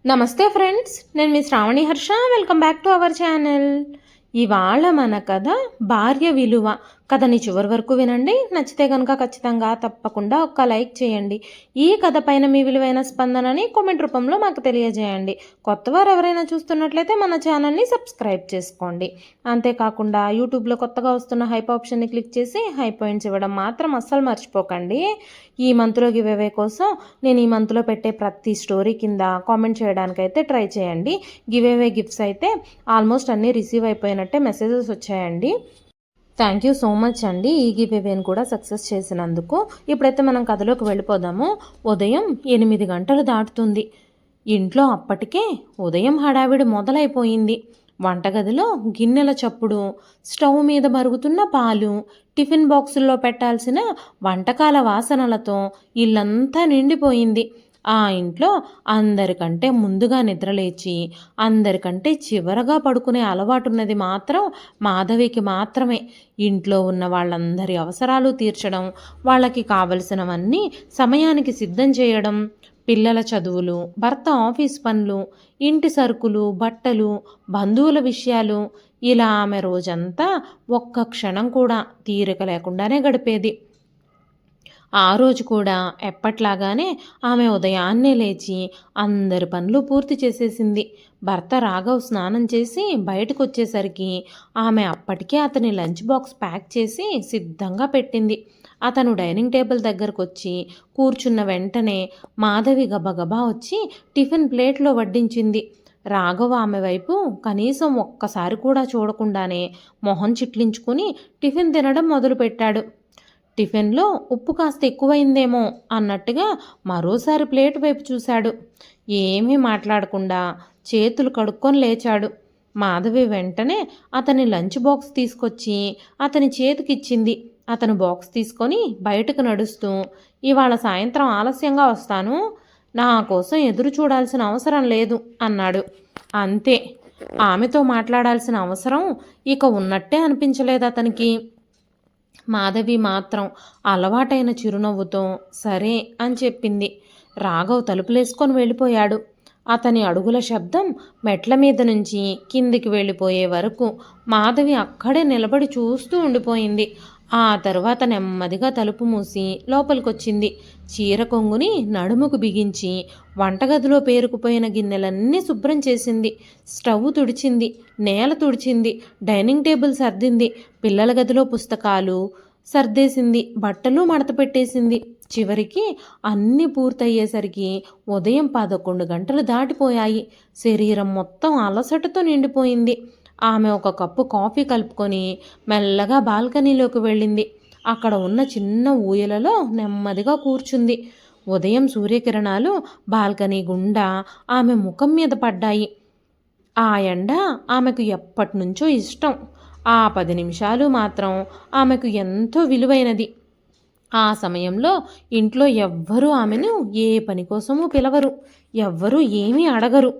నమస్తే ఫ్రెండ్స్, నేను మీ Sravani Harsha. Welcome back to our channel. ఇవాళ మన కథ భార్య విలువ. కథని చివరి వరకు వినండి. నచ్చితే కనుక ఖచ్చితంగా తప్పకుండా ఒక్క లైక్ చేయండి. ఈ కథ పైన మీ విలువైన స్పందనని కామెంట్ రూపంలో మాకు తెలియజేయండి. కొత్తవారు ఎవరైనా చూస్తున్నట్లయితే మన ఛానల్ని సబ్స్క్రైబ్ చేసుకోండి. అంతేకాకుండా యూట్యూబ్లో కొత్తగా వస్తున్న హైప్ ఆప్షన్ని క్లిక్ చేసి హై పాయింట్స్ ఇవ్వడం మాత్రం అస్సలు మర్చిపోకండి. ఈ మంత్లో గివేవే కోసం నేను ఈ మంత్లో పెట్టే ప్రతి స్టోరీ కింద కామెంట్ చేయడానికైతే ట్రై చేయండి. గివేవే గిఫ్ట్స్ అయితే ఆల్మోస్ట్ అన్నీ రిసీవ్ అయిపోయినట్టే మెసేజెస్ వచ్చాయండి. థ్యాంక్ యూ సో మచ్ అండి ఈ గివేవేని కూడా సక్సెస్ చేసినందుకు. ఇప్పుడైతే మనం కథలోకి వెళ్ళిపోదాము. ఉదయం 8 గంటలు దాటుతుంది. ఇంట్లో అప్పటికే ఉదయం హడావిడి మొదలైపోయింది. వంటగదిలో గిన్నెల చప్పుడు, స్టవ్ మీద మరుగుతున్న పాలు, టిఫిన్ బాక్సుల్లో పెట్టాల్సిన వంటకాల వాసనలతో ఇల్లంతా నిండిపోయింది. ఆ ఇంట్లో అందరికంటే ముందుగా నిద్రలేచి అందరికంటే చివరగా పడుకునే అలవాటున్నది మాత్రం మాధవికి మాత్రమే. ఇంట్లో ఉన్న వాళ్ళందరి అవసరాలు తీర్చడం, వాళ్ళకి కావలసినవన్నీ సమయానికి సిద్ధం చేయడం, పిల్లల చదువులు, భర్త ఆఫీస్ పనులు, ఇంటి సరుకులు, బట్టలు, బంధువుల విషయాలు, ఇలా ఆమె రోజంతా ఒక్క క్షణం కూడా తీరిక లేకుండానే గడిపేది. ఆ రోజు కూడా ఎప్పట్లాగానే ఆమె ఉదయాన్నే లేచి అందరి పనులు పూర్తి చేసేసింది. భర్త రాఘవ్ స్నానం చేసి బయటకు వచ్చేసరికి ఆమె అప్పటికే అతని లంచ్ బాక్స్ ప్యాక్ చేసి సిద్ధంగా పెట్టింది. అతను డైనింగ్ టేబుల్ దగ్గరకు వచ్చి కూర్చున్న వెంటనే మాధవి గబగబా వచ్చి టిఫిన్ ప్లేట్లో వడ్డించింది. రాఘవ ఆమె వైపు కనీసం ఒక్కసారి కూడా చూడకుండానే మొహం చిట్లించుకుని టిఫిన్ తినడం మొదలుపెట్టాడు. టిఫిన్లో ఉప్పు కాస్త ఎక్కువైందేమో అన్నట్టుగా మరోసారి ప్లేట్ వైపు చూశాడు. ఏమీ మాట్లాడకుండా చేతులు కడుక్కొని లేచాడు. మాధవి వెంటనే అతని లంచ్ బాక్స్ తీసుకొచ్చి అతని చేతికిచ్చింది. అతను బాక్స్ తీసుకొని బయటకు నడుస్తూ, ఇవాళ సాయంత్రం ఆలస్యంగా వస్తాను, నా కోసం ఎదురు చూడాల్సిన అవసరం లేదు అన్నాడు. అంతే. ఆమెతో మాట్లాడాల్సిన అవసరం ఇక ఉన్నట్టే అనిపించలేదు అతనికి. మాధవి మాత్రం అలవాటైన చిరునవ్వుతో సరే అని చెప్పింది. రాఘవ్ తలుపులేసుకొని వెళ్ళిపోయాడు. అతని అడుగుల శబ్దం మెట్ల మీద నుంచి కిందికి వెళ్ళిపోయే వరకు మాధవి అక్కడే నిలబడి చూస్తూ ఉండిపోయింది. ఆ తరువాత నెమ్మదిగా తలుపు మూసి లోపలికొచ్చింది. చీర కొంగుని నడుముకు బిగించి వంటగదిలో పేరుకుపోయిన గిన్నెలన్నీ శుభ్రం చేసింది. స్టవ్ తుడిచింది, నేల తుడిచింది, డైనింగ్ టేబుల్ సర్దింది, పిల్లల గదిలో పుస్తకాలు సర్దేసింది, బట్టలు మడత పెట్టేసింది. చివరికి అన్నీ పూర్తయ్యేసరికి ఉదయం 11 గంటలు దాటిపోయాయి. శరీరం మొత్తం అలసటతో నిండిపోయింది. ఆమె ఒక కప్పు కాఫీ కలుపుకొని మెల్లగా బాల్కనీలోకి వెళ్ళింది. అక్కడ ఉన్న చిన్న ఊయలలో నెమ్మదిగా కూర్చుంది. ఉదయం సూర్యకిరణాలు బాల్కనీ గుండా ఆమె ముఖం మీద పడ్డాయి. ఆ ఎండ ఆమెకు ఎప్పటినుంచో ఇష్టం. ఆ 10 నిమిషాలు మాత్రం ఆమెకు ఎంతో విలువైనది. ఆ సమయంలో ఇంట్లో ఎవ్వరూ ఆమెను ఏ పని కోసమూ పిలవరు, ఎవ్వరూ ఏమీ అడగరు,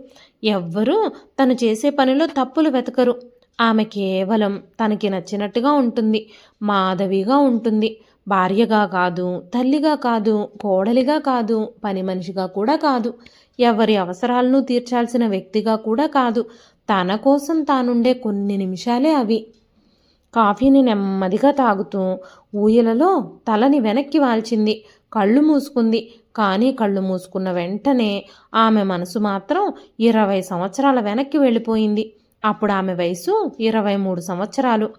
ఎవ్వరూ తను చేసే పనిలో తప్పులు వెతకరు. ఆమె కేవలం తనకి నచ్చినట్టుగా ఉంటుంది, మాధవిగా ఉంటుంది. భార్యగా కాదు, తల్లిగా కాదు, కోడలిగా కాదు, పని మనిషిగా కూడా కాదు, ఎవరి అవసరాలను తీర్చాల్సిన వ్యక్తిగా కూడా కాదు. తన కోసం తానుండే కొన్ని నిమిషాలే అవి. కాఫీని నెమ్మదిగా తాగుతూ ఊయలలో తలని వెనక్కి వాల్చింది. కళ్ళు మూసుకుంది. కానీ కళ్ళు మూసుకున్న వెంటనే ఆమె మనసు మాత్రం 20 సంవత్సరాల వెనక్కి వెళ్ళిపోయింది. అప్పుడు ఆమె వయసు 23 సంవత్సరాలు.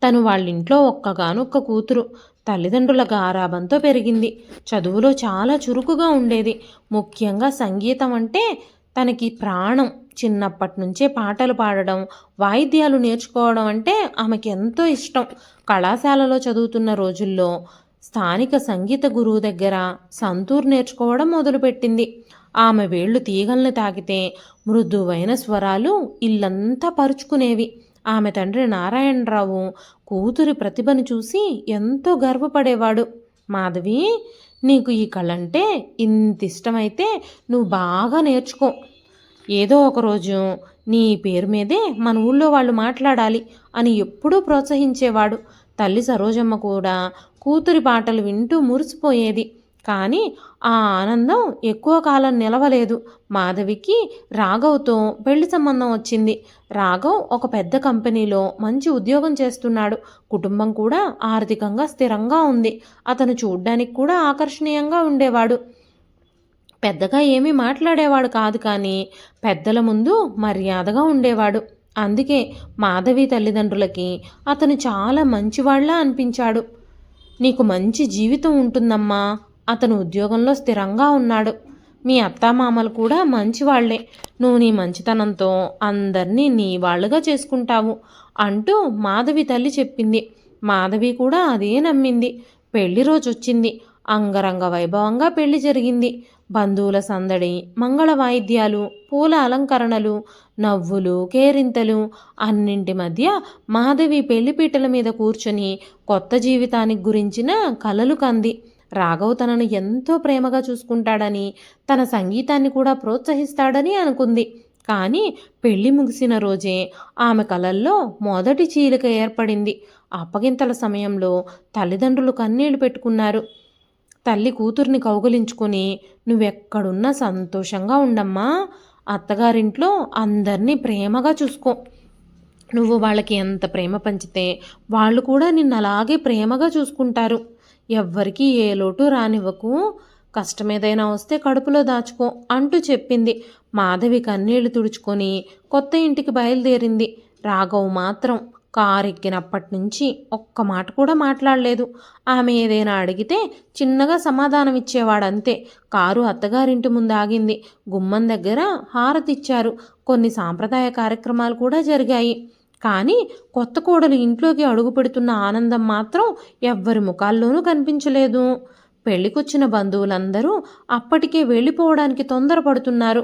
తను వాళ్ళింట్లో ఒక్కగానొక్క కూతురు. తల్లిదండ్రుల గారాబంతో పెరిగింది. చదువులో చాలా చురుకుగా ఉండేది. ముఖ్యంగా సంగీతం అంటే తనకి ప్రాణం. చిన్నప్పటి నుంచే పాటలు పాడడం, వాయిద్యాలు నేర్చుకోవడం అంటే ఆమెకి ఎంతో ఇష్టం. కళాశాలలో చదువుతున్న రోజుల్లో స్థానిక సంగీత గురువు దగ్గర సంతూర్ నేర్చుకోవడం మొదలుపెట్టింది. ఆమె వేళ్లు తీగల్ని తాకితే మృదువైన స్వరాలు ఇల్లంతా పరుచుకునేవి. ఆమె తండ్రి నారాయణరావు కూతురి ప్రతిభను చూసి ఎంతో గర్వపడేవాడు. మాధవి, నీకు ఈ కళంటే ఇంత ఇష్టమైతే నువ్వు బాగా నేర్చుకో. ఏదో ఒకరోజు నీ పేరు మీదే మన ఊళ్ళో వాళ్ళు మాట్లాడాలి అని ఎప్పుడూ ప్రోత్సహించేవాడు. తల్లి సరోజమ్మ కూడా కూతురి పాటలు వింటూ మురిసిపోయేది. కానీ ఆ ఆనందం ఎక్కువ కాలం నిలవలేదు. మాధవికి రాఘవ్‌తో పెళ్లి సంబంధం వచ్చింది. రాఘవ్ ఒక పెద్ద కంపెనీలో మంచి ఉద్యోగం చేస్తున్నాడు. కుటుంబం కూడా ఆర్థికంగా స్థిరంగా ఉంది. అతను చూడ్డానికి కూడా ఆకర్షణీయంగా ఉండేవాడు. పెద్దగా ఏమీ మాట్లాడేవాడు కాదు కానీ పెద్దల ముందు మర్యాదగా ఉండేవాడు. అందుకే మాధవి తల్లిదండ్రులకి అతను చాలా మంచివాళ్ల అనిపించాడు. నీకు మంచి జీవితం ఉంటుందమ్మా. అతను ఉద్యోగంలో స్థిరంగా ఉన్నాడు. మీ అత్తామామలు కూడా మంచివాళ్లే. నువ్వు నీ మంచితనంతో అందరినీ నీ వాళ్ళుగా చేసుకుంటావు అంటూ మాధవి తల్లి చెప్పింది. మాధవి కూడా అదే నమ్మింది. పెళ్లి రోజు వచ్చింది. అంగరంగ వైభవంగా పెళ్లి జరిగింది. బంధువుల సందడి, మంగళ వాయిద్యాలు, పూల అలంకరణలు, నవ్వులు, కేరింతలు అన్నింటి మధ్య మాధవి పెళ్లిపీటల మీద కూర్చొని కొత్త జీవితానికి గురించిన కలలు కంది. రాఘవ్ తనను ఎంతో ప్రేమగా చూసుకుంటాడని, తన సంగీతాన్ని కూడా ప్రోత్సహిస్తాడని అనుకుంది. కానీ పెళ్లి ముగిసిన రోజే ఆమె కలల్లో మొదటి చీలిక ఏర్పడింది. అప్పగింతల సమయంలో తల్లిదండ్రులు కన్నీళ్లు పెట్టుకున్నారు. తల్లి కూతుర్ని కౌగలించుకొని, నువ్వెక్కడున్నా సంతోషంగా ఉండమ్మా. అత్తగారింట్లో అందరినీ ప్రేమగా చూసుకో. నువ్వు వాళ్ళకి ఎంత ప్రేమ పంచితే వాళ్ళు కూడా నిన్ను అలాగే ప్రేమగా చూసుకుంటారు. ఎవ్వరికీ ఏ లోటు రానివ్వకు. కష్టమేదైనా వస్తే కడుపులో దాచుకో అంటూ చెప్పింది. మాధవి కన్నీళ్లు తుడుచుకొని కొత్త ఇంటికి బయలుదేరింది. రాఘవ్ మాత్రం కారెక్కినప్పటి నుంచి ఒక్క మాట కూడా మాట్లాడలేదు. ఆమె ఏదైనా అడిగితే చిన్నగా సమాధానం ఇచ్చేవాడంతే. కారు అత్తగారింటి ముందు ఆగింది. గుమ్మం దగ్గర హారతిచ్చారు. కొన్ని సాంప్రదాయ కార్యక్రమాలు కూడా జరిగాయి. కానీ కొత్త కోడలు ఇంట్లోకి అడుగు పెడుతున్న ఆనందం మాత్రం ఎవ్వరి ముఖాల్లోనూ కనిపించలేదు. పెళ్లికొచ్చిన బంధువులందరూ అప్పటికే వెళ్ళిపోవడానికి తొందరపడుతున్నారు.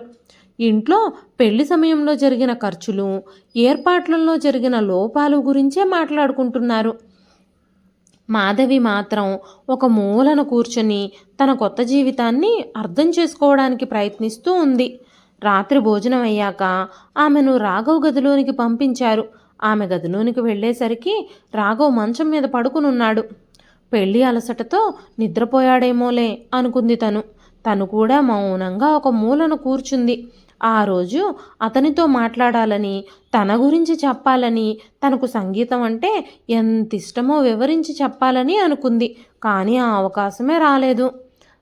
ఇంట్లో పెళ్లి సమయంలో జరిగిన ఖర్చులు, ఏర్పాట్లలో జరిగిన లోపాలు గురించే మాట్లాడుకుంటున్నారు. మాధవి మాత్రం ఒక మూలన కూర్చొని తన కొత్త జీవితాన్ని అర్థం చేసుకోవడానికి ప్రయత్నిస్తూ ఉంది. రాత్రి భోజనం అయ్యాక ఆమెను రాఘవ్ గదిలోనికి పంపించారు. ఆమె గదిలోనికి వెళ్ళేసరికి రాఘవ్ మంచం మీద పడుకునున్నాడు. పెళ్లి అలసటతో నిద్రపోయాడేమోలే అనుకుంది తను. తను కూడా మౌనంగా ఒక మూలన కూర్చుంది. ఆ రోజు అతనితో మాట్లాడాలని, తన గురించి చెప్పాలని, తనకు సంగీతం అంటే ఎంత ఇష్టమో వివరించి చెప్పాలని అనుకుంది. కానీ ఆ అవకాశమే రాలేదు.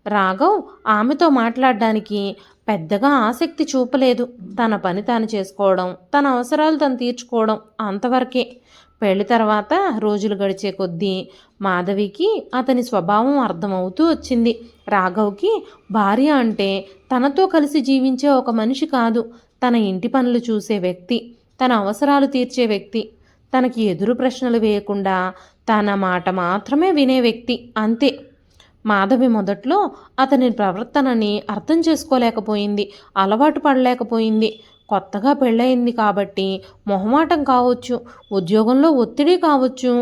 రాఘవ్ ఆమెతో మాట్లాడడానికి పెద్దగా ఆసక్తి చూపలేదు. తన పని తాను చేసుకోవడం, తన అవసరాలు తను తీర్చుకోవడం అంతవరకే. పెళ్లి తర్వాత రోజులు గడిచే కొద్దీ మాధవికి అతని స్వభావం అర్థమవుతూ వచ్చింది. రాఘవ్కి భార్య అంటే తనతో కలిసి జీవించే ఒక మనిషి కాదు, తన ఇంటి పనులు చూసే వ్యక్తి, తన అవసరాలు తీర్చే వ్యక్తి, తనకి ఎదురు ప్రశ్నలు వేయకుండా తన మాట మాత్రమే వినే వ్యక్తి, అంతే. మాధవి మొదట్లో అతని ప్రవర్తనని అర్థం చేసుకోలేకపోయింది, అలవాటు పడలేకపోయింది. కొత్తగా పెళ్ళయింది కాబట్టి మొహమాటం కావచ్చు, ఉద్యోగంలో ఒత్తిడి కావచ్చు.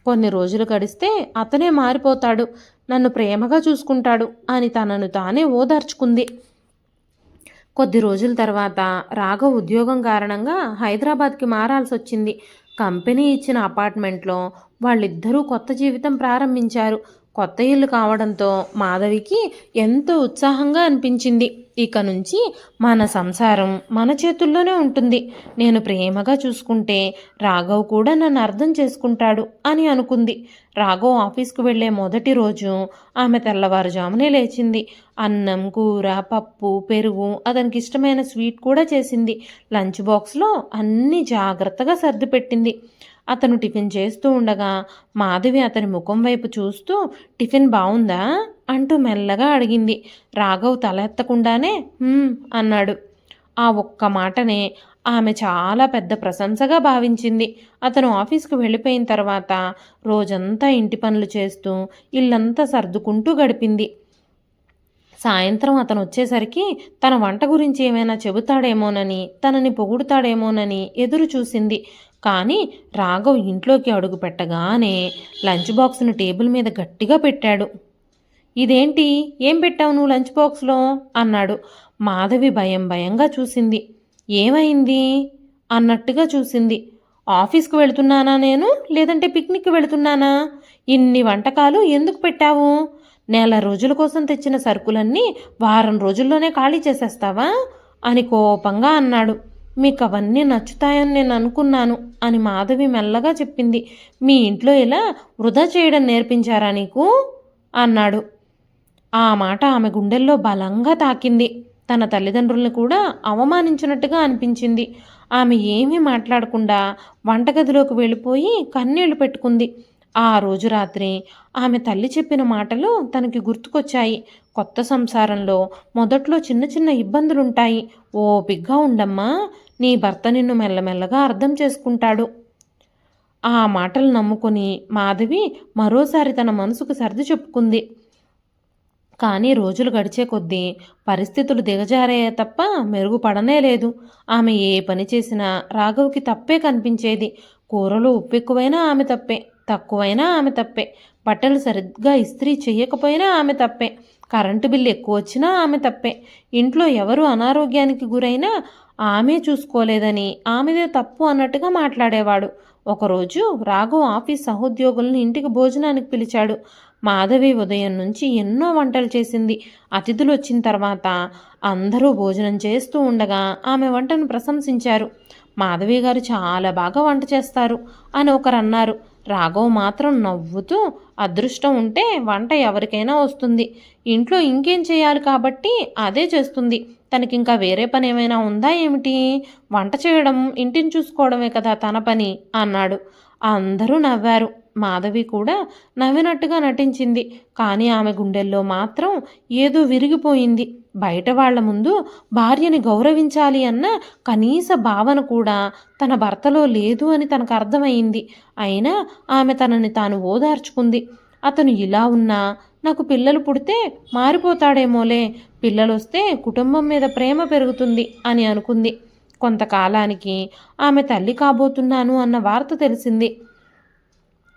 కొన్ని రోజులు గడిస్తే అతనే మారిపోతాడు, నన్ను ప్రేమగా చూసుకుంటాడు అని తనను తానే ఓదార్చుకుంది. కొద్ది రోజుల తర్వాత రాఘవ్ ఉద్యోగం కారణంగా హైదరాబాద్కి మారాల్సి వచ్చింది. కంపెనీ ఇచ్చిన అపార్ట్మెంట్లో వాళ్ళిద్దరూ కొత్త జీవితం ప్రారంభించారు. కొత్త ఇల్లు కావడంతో మాధవికి ఎంతో ఉత్సాహంగా అనిపించింది. ఇక నుంచి మన సంసారం మన చేతుల్లోనే ఉంటుంది, నేను ప్రేమగా చూసుకుంటే రాఘవ్ కూడా నన్ను అర్థం చేసుకుంటాడు అని అనుకుంది. రాఘవ్ ఆఫీస్కు వెళ్ళే మొదటి రోజు ఆమె తెల్లవారుజామునే లేచింది. అన్నం, కూర, పప్పు, పెరుగు, అతనికి ఇష్టమైన స్వీట్ కూడా చేసింది. లంచ్ బాక్స్లో అన్నీ జాగ్రత్తగా సర్దిపెట్టింది. అతను టిఫిన్ చేస్తూ ఉండగా మాధవి అతని ముఖం వైపు చూస్తూ, టిఫిన్ బావుందా అంటూ మెల్లగా అడిగింది. రాఘవ్ తల ఎత్తకుండానే అన్నాడు. ఆ ఒక్క మాటనే ఆమె చాలా పెద్ద ప్రశంసగా భావించింది. అతను ఆఫీస్కు వెళ్ళిపోయిన తర్వాత రోజంతా ఇంటి పనులు చేస్తూ ఇల్లంతా సర్దుకుంటూ గడిపింది. సాయంత్రం అతను వచ్చేసరికి తన వంట గురించి ఏమైనా చెబుతాడేమోనని, తనని పొగుడుతాడేమోనని ఎదురు చూసింది. కానీ రాఘవ్ ఇంట్లోకి అడుగు పెట్టగానే లంచ్ బాక్స్ను టేబుల్ మీద గట్టిగా పెట్టాడు. ఇదేంటి, ఏం పెట్టావు నువ్వు లంచ్ బాక్స్లో అన్నాడు. మాధవి భయంగా చూసింది. ఏమైంది అన్నట్టుగా చూసింది. ఆఫీస్కి వెళుతున్నానా నేను, లేదంటే పిక్నిక్కి వెళుతున్నానా? ఇన్ని వంటకాలు ఎందుకు పెట్టావు? నెల రోజుల కోసం తెచ్చిన సరుకులన్నీ వారం రోజుల్లోనే ఖాళీ చేసేస్తావా అని కోపంగా అన్నాడు. మీకు అవన్నీ నచ్చుతాయని నేను అనుకున్నాను అని మాధవి మెల్లగా చెప్పింది. మీ ఇంట్లో ఇలా వృధా చేయడం నేర్పించారా నీకు అన్నాడు. ఆ మాట ఆమె గుండెల్లో బలంగా తాకింది. తన తల్లిదండ్రుల్ని కూడా అవమానించినట్టుగా అనిపించింది. ఆమె ఏమీ మాట్లాడకుండా వంటగదిలోకి వెళ్ళిపోయి కన్నీళ్లు పెట్టుకుంది. ఆ రోజు రాత్రి ఆమె తల్లి చెప్పిన మాటలు తనకి గుర్తుకొచ్చాయి. కొత్త సంసారంలో మొదట్లో చిన్న చిన్న ఇబ్బందులుంటాయి. ఓపిగ్గా ఉండమ్మా, నీ భర్త నిన్ను మెల్లమెల్లగా అర్థం చేసుకుంటాడు. ఆ మాటలు నమ్ముకొని మాధవి మరోసారి తన మనసుకు సర్ది చెప్పుకుంది. కానీ రోజులు గడిచే కొద్దీ పరిస్థితులు దిగజారాయే తప్ప మెరుగుపడనే లేదు. ఆమె ఏ పని చేసినా రాఘవ్కి తప్పే కనిపించేది. కూరలో ఉప్పు ఎక్కువైనా ఆమె తప్పే, తక్కువైనా ఆమె తప్పే. బట్టలు సరిగ్గా ఇస్త్రీ చేయకపోయినా ఆమె తప్పే. కరెంటు బిల్లు ఎక్కువ వచ్చినా ఆమె తప్పే. ఇంట్లో ఎవరు అనారోగ్యానికి గురైనా ఆమె చూసుకోలేదని ఆమెదే తప్పు అన్నట్టుగా మాట్లాడేవాడు. ఒకరోజు రాఘవ్ ఆఫీస్ సహోద్యోగులను ఇంటికి భోజనానికి పిలిచాడు. మాధవి ఉదయం నుంచి ఎన్నో వంటలు చేసింది. అతిథులు వచ్చిన తర్వాత అందరూ భోజనం చేస్తూ ఉండగా ఆమె వంటను ప్రశంసించారు. మాధవి గారు చాలా బాగా వంట చేస్తారు అని ఒకరు అన్నారు. రాఘవ్ మాత్రం నవ్వుతూ, అదృష్టం ఉంటే వంట ఎవరికైనా వస్తుంది, ఇంట్లో ఇంకేం చేయాలి కాబట్టి అదే చేస్తుంది, తనకింకా వేరే పని ఏమైనా ఉందా ఏమిటి, వంట చేయడం ఇంటిని చూసుకోవడమే కదా తన పని అన్నాడు. అందరూ నవ్వారు. మాధవి కూడా నవ్వినట్టుగా నటించింది. కానీ ఆమె గుండెల్లో మాత్రం ఏదో విరిగిపోయింది. బయట వాళ్ల ముందు భార్యని గౌరవించాలి అన్న కనీస భావన కూడా తన భర్తలో లేదు అని తనకు అర్థమైంది. అయినా ఆమె తనని తాను ఓదార్చుకుంది. అతను ఇలా ఉన్నా నాకు పిల్లలు పుడితే మారిపోతాడేమోలే, పిల్లలొస్తే కుటుంబం మీద ప్రేమ పెరుగుతుంది అని అనుకుంది. కొంతకాలానికి ఆమె తల్లి కాబోతున్నాను అన్న వార్త తెలిసింది.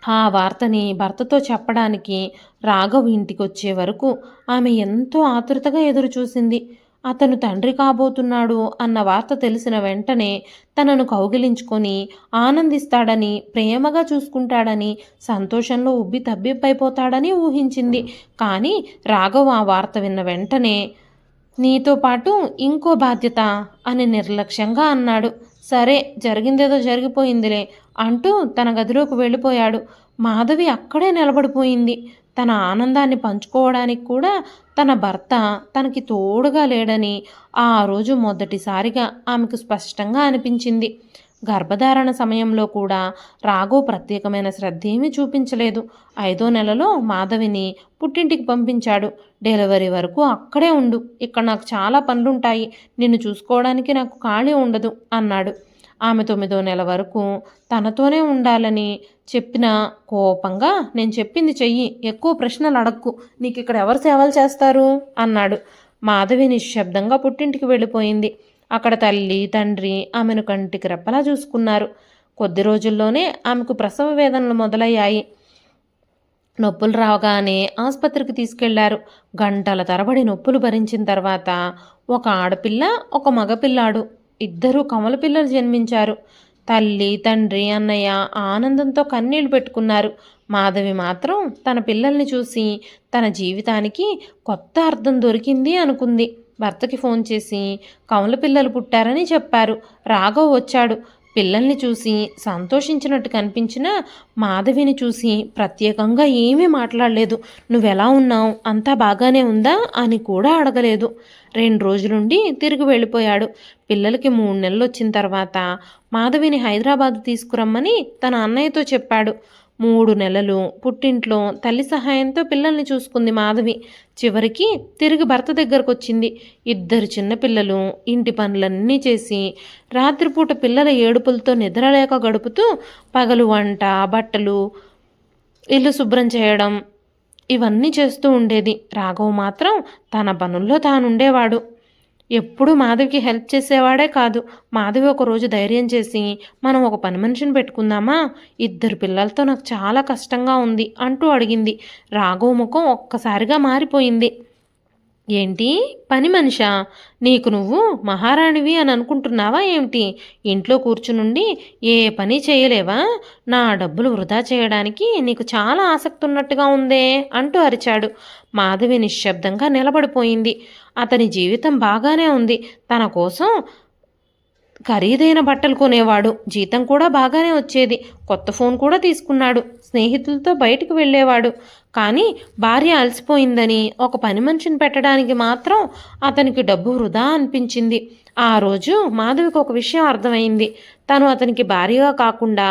ఆ వార్తని భర్తతో చెప్పడానికి రాఘవ్ ఇంటికొచ్చే వరకు ఆమె ఎంతో ఆతృతగా ఎదురుచూసింది. అతను తండ్రి కాబోతున్నాడు అన్న వార్త తెలిసిన వెంటనే తనను కౌగిలించుకొని ఆనందిస్తాడని, ప్రేమగా చూసుకుంటాడని, సంతోషంలో ఉబ్బి తబ్బిబ్బైపోతాడని ఊహించింది. కానీ రాఘవ్ ఆ వార్త విన్న వెంటనే నీతో పాటు ఇంకో బాధ్యత అని నిర్లక్ష్యంగా అన్నాడు. సరే, జరిగిందేదో జరిగిపోయిందిలే అంటూ తన గదిలోకి వెళ్ళిపోయాడు. మాధవి అక్కడే నిలబడిపోయింది. తన ఆనందాన్ని పంచుకోవడానికి కూడా తన భర్త తనకి తోడుగా లేడని ఆ రోజు మొదటిసారిగా ఆమెకు స్పష్టంగా అనిపించింది. గర్భధారణ సమయంలో కూడా రాఘవ్ ప్రత్యేకమైన శ్రద్ధ ఏమీ చూపించలేదు. 5వ నెలలో మాధవిని పుట్టింటికి పంపించాడు. డెలివరీ వరకు అక్కడే ఉండు, ఇక్కడ నాకు చాలా పనులుంటాయి, నిన్ను చూసుకోవడానికి నాకు ఖాళీ ఉండదు అన్నాడు. ఆమె 9వ నెల వరకు తనతోనే ఉండాలని చెప్పిన కోపంగా నేను చెప్పింది చెయ్యి, ఎక్కువ ప్రశ్నలు అడక్కు, నీకు ఇక్కడ ఎవరు సేవలు చేస్తారు అన్నాడు. మాధవి నిశ్శబ్దంగా పుట్టింటికి వెళ్ళిపోయింది. అక్కడ తల్లి తండ్రి ఆమెను కంటికి రెప్పలా చూసుకున్నారు. కొద్ది రోజుల్లోనే ఆమెకు ప్రసవ వేదనలు మొదలయ్యాయి. నొప్పులు రాగానే ఆసుపత్రికి తీసుకెళ్లారు. గంటల తరబడి నొప్పులు భరించిన తర్వాత ఒక ఆడపిల్ల, ఒక మగపిల్లాడు, ఇద్దరూ కమల పిల్లలు జన్మించారు. తల్లి తండ్రి అన్నయ్య ఆనందంతో కన్నీళ్లు పెట్టుకున్నారు. మాధవి మాత్రం తన పిల్లల్ని చూసి తన జీవితానికి కొత్త అర్థం దొరికింది అనుకుంది. భర్తకి ఫోన్ చేసి కమల పిల్లలు పుట్టారని చెప్పారు. రాఘవ్ వచ్చాడు. పిల్లల్ని చూసి సంతోషించినట్టు కనిపించినా మాధవిని చూసి ప్రత్యేకంగా ఏమీ మాట్లాడలేదు. నువ్వెలా ఉన్నావు, అంతా బాగానే ఉందా అని కూడా అడగలేదు. 2 రోజులుండి తిరిగి వెళ్ళిపోయాడు. పిల్లలకి 3 నెలలు వచ్చిన తర్వాత మాధవిని హైదరాబాద్ తీసుకురమ్మని తన అన్నయ్యతో చెప్పాడు. 3 నెలలు పుట్టింట్లో తల్లి సహాయంతో పిల్లల్ని చూసుకుంది మాధవి. చివరికి తిరిగి భర్త దగ్గరకు వచ్చింది. 2 చిన్నపిల్లలు, ఇంటి పనులన్నీ చేసి రాత్రిపూట పిల్లల ఏడుపులతో నిద్రలేక గడుపుతూ పగలు వంట, బట్టలు, ఇల్లు శుభ్రం చేయడం ఇవన్నీ చేస్తూ ఉండేది. రాఘవ్ మాత్రం తన పనుల్లో తానుండేవాడు. ఎప్పుడూ మాధవికి హెల్ప్ చేసేవాడే కాదు. మాధవి ఒకరోజు ధైర్యం చేసి మనం ఒక పని మనిషిని పెట్టుకుందామా, 2 పిల్లలతో నాకు చాలా కష్టంగా ఉంది అంటూ అడిగింది. రాఘవ్ ముఖం ఒక్కసారిగా మారిపోయింది. ఏంటి పని మనిషా? నీకు నువ్వు మహారాణివి అని అనుకుంటున్నావా ఏమిటి? ఇంట్లో కూర్చునుండి ఏ పని చేయలేవా? నా డబ్బులు వృధా చేయడానికి నీకు చాలా ఆసక్తి ఉన్నట్టుగా ఉందే అంటూ అరిచాడు. మాధవి నిశ్శబ్దంగా నిలబడిపోయింది. అతని జీవితం బాగానే ఉంది. తన కోసం ఖరీదైన బట్టలు కొనేవాడు. జీతం కూడా బాగానే వచ్చేది. కొత్త ఫోన్ కూడా తీసుకున్నాడు. స్నేహితులతో బయటికి వెళ్ళేవాడు. కానీ భార్య అలసిపోయిందని ఒక పని మనిషిని పెట్టడానికి మాత్రం అతనికి డబ్బు వృధా అనిపించింది. ఆ రోజు మాధవికి ఒక విషయం అర్థమైంది. తను అతనికి భార్యగా కాకుండా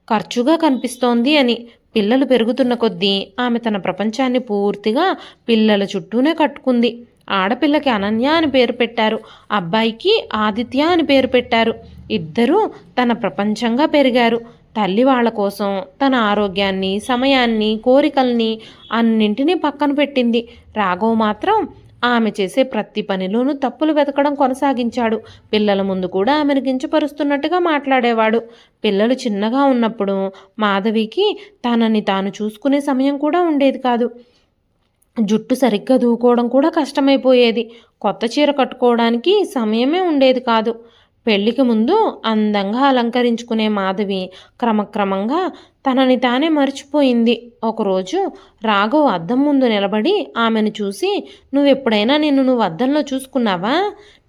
ఖర్చుగా కనిపిస్తోంది అని. పిల్లలు పెరుగుతున్న కొద్దీ ఆమె తన ప్రపంచాన్ని పూర్తిగా పిల్లల చుట్టూనే కట్టుకుంది. ఆడపిల్లకి అనన్య అని పేరు పెట్టారు. అబ్బాయికి ఆదిత్య అని పేరు పెట్టారు. ఇద్దరూ తన ప్రపంచంగా పెరిగారు. తల్లి వాళ్ళ కోసం తన ఆరోగ్యాన్ని, సమయాన్ని, కోరికల్ని అన్నింటినీ పక్కన పెట్టింది. రాఘవ్ మాత్రం ఆమె చేసే ప్రతి పనిలోనూ తప్పులు వెతకడం కొనసాగించాడు. పిల్లల ముందు కూడా ఆమెను కించపరుస్తున్నట్టుగా మాట్లాడేవాడు. పిల్లలు చిన్నగా ఉన్నప్పుడు మాధవికి తనని తాను చూసుకునే సమయం కూడా ఉండేది కాదు. జుట్టు సరిగ్గా దూకోవడం కూడా కష్టమైపోయేది. కొత్త చీర కట్టుకోవడానికి సమయమే ఉండేది కాదు. పెళ్లికి ముందు అందంగా అలంకరించుకునే మాధవి క్రమక్రమంగా తనని తానే మర్చిపోయింది. ఒకరోజు రాఘవ్ అద్దం ముందు నిలబడి ఆమెను చూసి, నువ్వెప్పుడైనా నువ్వు అద్దంలో చూసుకున్నావా?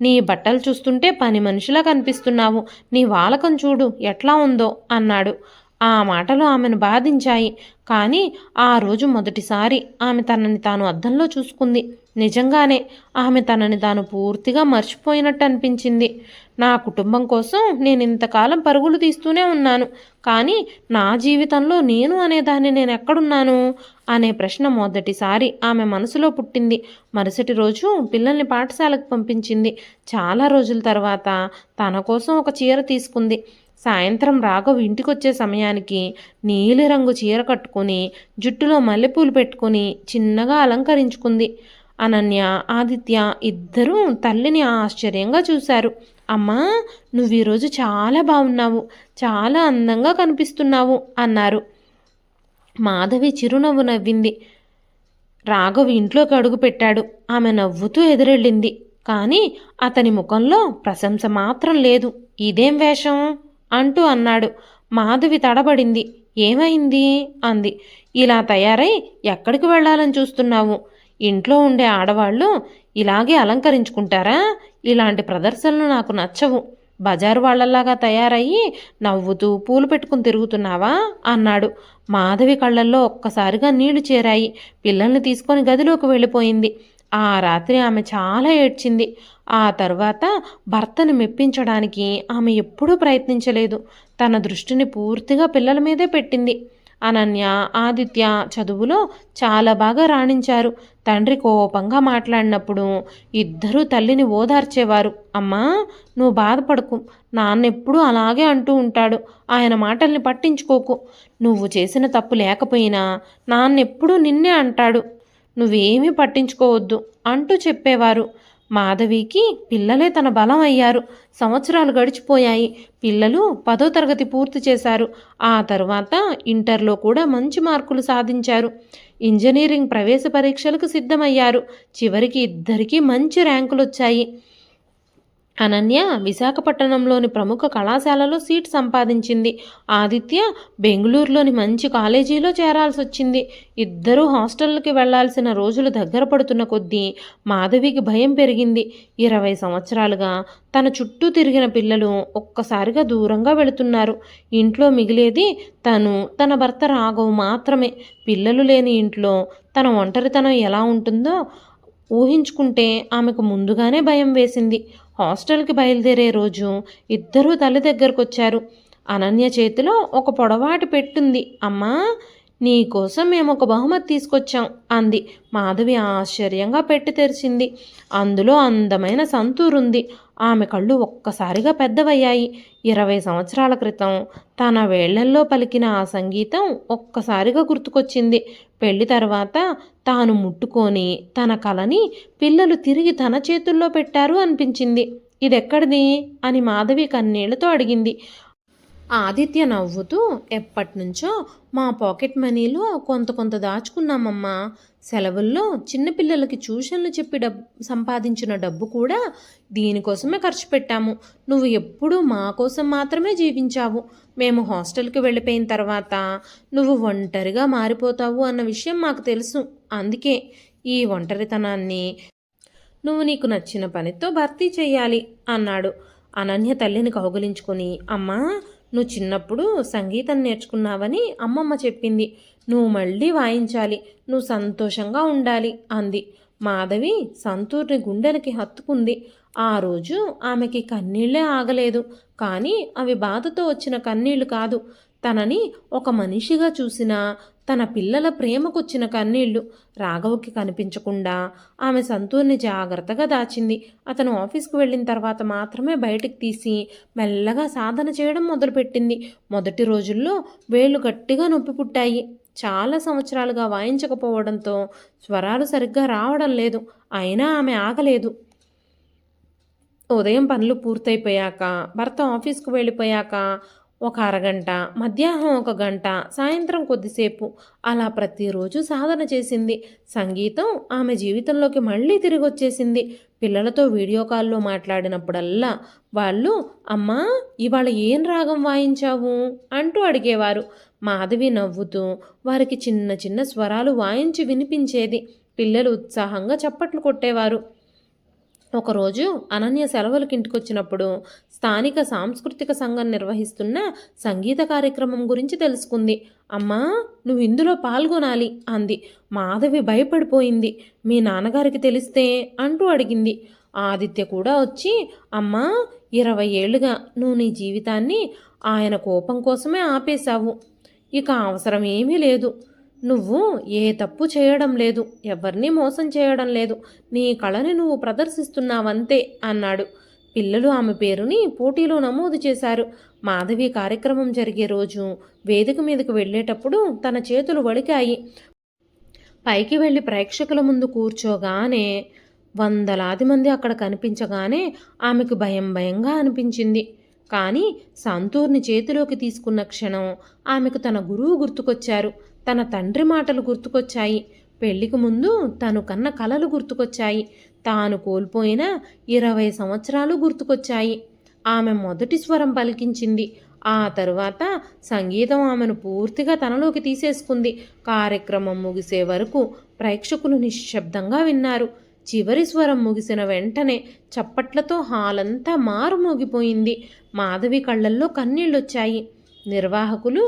నీ బట్టలు చూస్తుంటే పని మనిషిలా కనిపిస్తున్నావు. నీ వాలకం చూడు ఎట్లా ఉందో అన్నాడు. ఆ మాటలు ఆమెను బాధించాయి. కానీ ఆ రోజు మొదటిసారి ఆమె తనని తాను అద్దంలో చూసుకుంది. నిజంగానే ఆమె తనని తాను పూర్తిగా మర్చిపోయినట్టు అనిపించింది. నా కుటుంబం కోసం నేను ఇంతకాలం పరుగులు తీస్తూనే ఉన్నాను. కానీ నా జీవితంలో నేను అనేదాన్ని నేను ఎక్కడున్నాను అనే ప్రశ్న మొదటిసారి ఆమె మనసులో పుట్టింది. మరుసటి రోజు పిల్లల్ని పాఠశాలకు పంపించింది. చాలా రోజుల తర్వాత తన కోసం ఒక చీర తీసుకుంది. సాయంత్రం రాఘవ్ ఇంటికొచ్చే సమయానికి నీలిరంగు చీర కట్టుకుని జుట్టులో మల్లెపూలు పెట్టుకుని చిన్నగా అలంకరించుకుంది. అనన్య, ఆదిత్య ఇద్దరూ తల్లిని ఆశ్చర్యంగా చూశారు. అమ్మా, నువ్వు ఈరోజు చాలా బాగున్నావు, చాలా అందంగా కనిపిస్తున్నావు అన్నారు. మాధవి చిరునవ్వు నవ్వింది. రాఘవ్ ఇంట్లోకి అడుగుపెట్టాడు. ఆమె నవ్వుతూ ఎదురెళ్ళింది. కానీ అతని ముఖంలో ప్రశంస మాత్రం లేదు. ఇదేం వేషం అంటూ అన్నాడు. మాధవి తడబడింది. ఏమైంది అంది. ఇలా తయారై ఎక్కడికి వెళ్ళాలని చూస్తున్నావు? ఇంట్లో ఉండే ఆడవాళ్ళు ఇలాగే అలంకరించుకుంటారా? ఇలాంటి ప్రదర్శనలు నాకు నచ్చవు. బజారు వాళ్ళలాగా తయారయ్యి నవ్వుతూ పూలు పెట్టుకుని తిరుగుతున్నావా అన్నాడు. మాధవి కళ్ళల్లో ఒక్కసారిగా నీళ్లు చేరాయి. పిల్లల్ని తీసుకొని గదిలోకి వెళ్ళిపోయింది. ఆ రాత్రి ఆమె చాలా ఏడ్చింది. ఆ తర్వాత భర్తను మెప్పించడానికి ఆమె ఎప్పుడూ ప్రయత్నించలేదు. తన దృష్టిని పూర్తిగా పిల్లల మీదే పెట్టింది. అనన్య, ఆదిత్య చదువులో చాలా బాగా రాణించారు. తండ్రి కోపంగా మాట్లాడినప్పుడు ఇద్దరూ తల్లిని ఓదార్చేవారు. అమ్మా, నువ్వు బాధపడకు, నాన్నెప్పుడూ అలాగే అంటూ ఉంటాడు. ఆయన మాటల్ని పట్టించుకోకు. నువ్వు చేసిన తప్పు లేకపోయినా నాన్నెప్పుడూ నిన్నే అంటాడు. నువ్వేమీ పట్టించుకోవద్దు అంటూ చెప్పేవారు. మాధవికి పిల్లలే తన బలం అయ్యారు. సంవత్సరాలు గడిచిపోయాయి. పిల్లలు 10వ తరగతి పూర్తి చేశారు. ఆ తర్వాత ఇంటర్లో కూడా మంచి మార్కులు సాధించారు. ఇంజనీరింగ్ ప్రవేశ పరీక్షలకు సిద్ధమయ్యారు. చివరికి ఇద్దరికీ మంచి ర్యాంకులు వచ్చాయి. అనన్య విశాఖపట్నంలోని ప్రముఖ కళాశాలలో సీట్ సంపాదించింది. ఆదిత్య బెంగళూరులోని మంచి కాలేజీలో చేరాల్సి వచ్చింది. ఇద్దరూ హాస్టల్కి వెళ్లాల్సిన రోజులు దగ్గర పడుతున్న కొద్దీ మాధవికి భయం పెరిగింది. 20 సంవత్సరాలుగా తన చుట్టూ తిరిగిన పిల్లలు ఒక్కసారిగా దూరంగా వెళుతున్నారు. ఇంట్లో మిగిలేది తను, తన భర్త రాఘవ్ మాత్రమే. పిల్లలు లేని ఇంట్లో తన ఒంటరితనం ఎలా ఉంటుందో ఊహించుకుంటే ఆమెకు ముందుగానే భయం వేసింది. హాస్టల్కి బయలుదేరే రోజు ఇద్దరూ తల్లి దగ్గరకు వచ్చారు. అనన్య చేతిలో ఒక పొడవాటి పెట్టుంది. అమ్మా, నీకోసం మేము ఒక బహుమతి తీసుకొచ్చాం అంది. మాధవి ఆశ్చర్యంగా పెట్టి తెరిచింది. అందులో అందమైన సంతూరుంది. ఆమె కళ్ళు ఒక్కసారిగా పెద్దవయ్యాయి. 20 సంవత్సరాల క్రితం తన వేళ్లల్లో పలికిన ఆ సంగీతం ఒక్కసారిగా గుర్తుకొచ్చింది. పెళ్లి తర్వాత తాను ముట్టుకొని తన కలని పిల్లలు తిరిగి తన చేతుల్లో పెట్టారు అనిపించింది. ఇదెక్కడిది అని మాధవి కన్నీళ్లతో అడిగింది. ఆదిత్య నవ్వుతూ, ఎప్పటినుంచో మా పాకెట్ మనీలో కొంత కొంత దాచుకున్నామమ్మా. సెలవుల్లో చిన్నపిల్లలకి ట్యూషన్లు చెప్పి సంపాదించిన డబ్బు కూడా దీనికోసమే ఖర్చు పెట్టాము. నువ్వు ఎప్పుడూ మా కోసం మాత్రమే జీవించావు. మేము హాస్టల్కి వెళ్ళిపోయిన తర్వాత నువ్వు ఒంటరిగా మారిపోతావు అన్న విషయం మాకు తెలుసు. అందుకే ఈ ఒంటరితనాన్ని నువ్వు నీకు నచ్చిన పనితో భర్తీ చెయ్యాలి అన్నాడు. అనన్య తల్లిని కౌగిలించుకొని, అమ్మా, నువ్వు చిన్నప్పుడు సంగీతం నేర్చుకున్నావని అమ్మమ్మ చెప్పింది. నువ్వు మళ్ళీ వాయించాలి, నువ్వు సంతోషంగా ఉండాలి అంది. మాధవి సంతూర్ని గుండెలకి హత్తుకుంది. ఆ రోజు ఆమెకి కన్నీళ్లే ఆగలేదు. కానీ అవి బాధతో వచ్చిన కన్నీళ్లు కాదు, తనని ఒక మనిషిగా చూసిన తన పిల్లల ప్రేమకొచ్చిన కన్నీళ్లు. రాఘవ్కి కనిపించకుండా ఆమె సంతూర్ని జాగ్రత్తగా దాచింది. అతను ఆఫీస్కి వెళ్ళిన తర్వాత మాత్రమే బయటికి తీసి మెల్లగా సాధన చేయడం మొదలుపెట్టింది. మొదటి రోజుల్లో వేళ్ళు గట్టిగా నొప్పి పుట్టాయి. చాలా సంవత్సరాలుగా వాయించకపోవడంతో స్వరాలు సరిగ్గా రావడం లేదు. అయినా ఆమె ఆగలేదు. ఉదయం పనులు పూర్తయిపోయాక, భర్త ఆఫీస్కు వెళ్ళిపోయాక ఒక అరగంట, మధ్యాహ్నం ఒక గంట, సాయంత్రం కొద్దిసేపు, అలా ప్రతిరోజు సాధన చేసింది. సంగీతం ఆమె జీవితంలోకి మళ్ళీ తిరిగి వచ్చేసింది. పిల్లలతో వీడియో కాల్లో మాట్లాడినప్పుడల్లా వాళ్ళు, అమ్మా, ఇవాళ ఏం రాగం వాయించావు అంటూ అడిగేవారు. మాధవి నవ్వుతూ వారికి చిన్న చిన్న స్వరాలు వాయించి వినిపించేది. పిల్లలు ఉత్సాహంగా చప్పట్లు కొట్టేవారు. ఒకరోజు అనన్య సెలవులకి ఇంటికొచ్చినప్పుడు స్థానిక సాంస్కృతిక సంఘం నిర్వహిస్తున్న సంగీత కార్యక్రమం గురించి తెలుసుకుంది. అమ్మా, నువ్వు ఇందులో పాల్గొనాలి అంది. మాధవి భయపడిపోయింది. మీ నాన్నగారికి తెలిస్తే అంటూ అడిగింది. ఆదిత్య కూడా వచ్చి, అమ్మా, 20 ఏళ్లుగా నువ్వు నీ జీవితాన్ని ఆయన కోపం కోసమే ఆపేశావు. ఇక అవసరం ఏమీ లేదు. నువ్వు ఏ తప్పు చేయడం లేదు, ఎవరిని మోసం చేయడం లేదు, నీ కళని నువ్వు ప్రదర్శిస్తున్నావంతే అన్నాడు. పిల్లలు ఆమె పేరుని పోటీలో నమోదు చేశారు. మాధవి కార్యక్రమం జరిగే రోజు వేదిక మీదకు వెళ్ళేటప్పుడు తన చేతులు వణికాయి. పైకి వెళ్ళి ప్రేక్షకుల ముందు కూర్చోగానే వందలాది మంది అక్కడ కనిపించగానే ఆమెకు భయం భయంగా అనిపించింది. కానీ సంతూర్ని చేతిలోకి తీసుకున్న క్షణం ఆమెకు తన గురువు గుర్తుకొచ్చారు. తన తండ్రి మాటలు గుర్తుకొచ్చాయి. పెళ్లికి ముందు తను కన్న కలలు గుర్తుకొచ్చాయి. తాను కోల్పోయిన 20 సంవత్సరాలు గుర్తుకొచ్చాయి. ఆమె మొదటి స్వరం పలికించింది. ఆ తరువాత సంగీతం ఆమెను పూర్తిగా తనలోకి తీసేసుకుంది. కార్యక్రమం ముగిసే వరకు ప్రేక్షకులు నిశ్శబ్దంగా విన్నారు. చివరి స్వరం ముగిసిన వెంటనే చప్పట్లతో హాలంతా మారుమోగిపోయింది. మాధవి కళ్ళల్లో కన్నీళ్ళొచ్చాయి. నిర్వాహకులు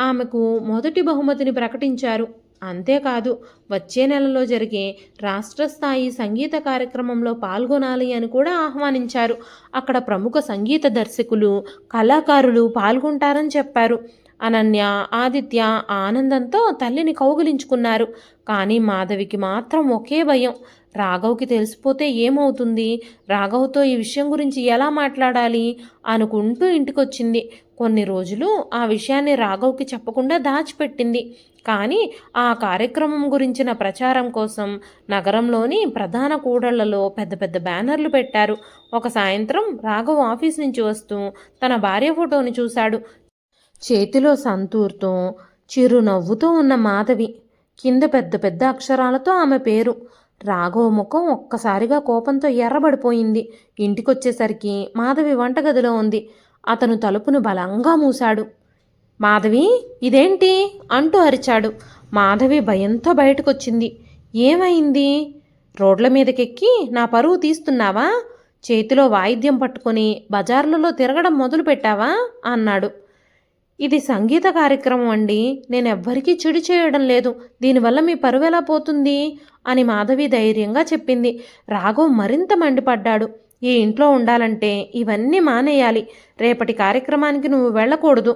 ఆమెకు మొదటి బహుమతిని ప్రకటించారు. అంతేకాదు, వచ్చే నెలలో జరిగే రాష్ట్రస్థాయి సంగీత కార్యక్రమంలో పాల్గొనాలి అని కూడా ఆహ్వానించారు. అక్కడ ప్రముఖ సంగీత దర్శకులు, కళాకారులు పాల్గొంటారని చెప్పారు. అనన్య, ఆదిత్య ఆనందంతో తల్లిని కౌగిలించుకున్నారు. కానీ మాధవికి మాత్రం ఒకే భయం. రాఘవ్కి తెలిసిపోతే ఏమవుతుంది, రాఘవ్తో ఈ విషయం గురించి ఎలా మాట్లాడాలి అనుకుంటూ ఇంటికొచ్చింది. కొన్ని రోజులు ఆ విషయాన్ని రాఘవ్కి చెప్పకుండా దాచిపెట్టింది. కానీ ఆ కార్యక్రమం గురించిన ప్రచారం కోసం నగరంలోని ప్రధాన కూడళ్లలో పెద్ద పెద్ద బ్యానర్లు పెట్టారు. ఒక సాయంత్రం రాఘవ్ ఆఫీస్ నుంచి వస్తూ తన భార్య ఫోటోని చూశాడు. చేతిలో సంతూర్తో చిరునవ్వుతో ఉన్న మాధవి, కింద పెద్ద పెద్ద అక్షరాలతో ఆమె పేరు. రాఘవ్ ముఖం ఒక్కసారిగా కోపంతో ఎర్రబడిపోయింది. ఇంటికొచ్చేసరికి మాధవి వంటగదిలో ఉంది. అతను తలుపును బలంగా మూశాడు. మాధవి, ఇదేంటి అంటూ అరిచాడు. మాధవి భయంతో బయటకొచ్చింది. ఏమైంది? రోడ్ల మీదకెక్కి నా పరువు తీస్తున్నావా? చేతిలో వాయిద్యం పట్టుకొని బజార్లలో తిరగడం మొదలుపెట్టావా అన్నాడు. ఇది సంగీత కార్యక్రమం అండి, నేనెవ్వరికీ చెడు చేయడం లేదు, దీనివల్ల మీ పరువు ఎలా పోతుంది అని మాధవి ధైర్యంగా చెప్పింది. రాఘవ్ మరింత మండిపడ్డాడు. ఈ ఇంట్లో ఉండాలంటే ఇవన్నీ మానేయాలి. రేపటి కార్యక్రమానికి నువ్వు వెళ్ళకూడదు.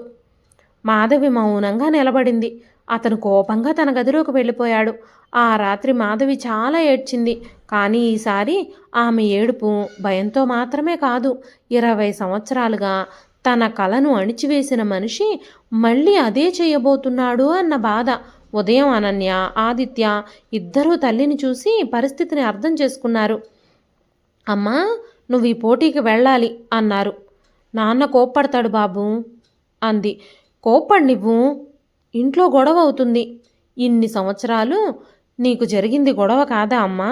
మాధవి మౌనంగా నిలబడింది. అతను కోపంగా తన గదిలోకి వెళ్ళిపోయాడు. ఆ రాత్రి మాధవి చాలా ఏడ్చింది. కానీ ఈసారి ఆమె ఏడుపు భయంతో మాత్రమే కాదు, 20 సంవత్సరాలుగా తన కలను అణిచివేసిన మనిషి మళ్ళీ అదే చేయబోతున్నాడు అన్న బాధ. ఉదయం అనన్య, ఆదిత్య ఇద్దరూ తల్లిని చూసి పరిస్థితిని అర్థం చేసుకున్నారు. అమ్మా, నువ్వు ఈ పోటీకి వెళ్ళాలి అన్నారు. నాన్న కోప్పడతాడు బాబు అంది. కోప్పడినివ్వు, ఇంట్లో గొడవ అవుతుంది. ఇన్ని సంవత్సరాలు నీకు జరిగింది గొడవ కాదా అమ్మా?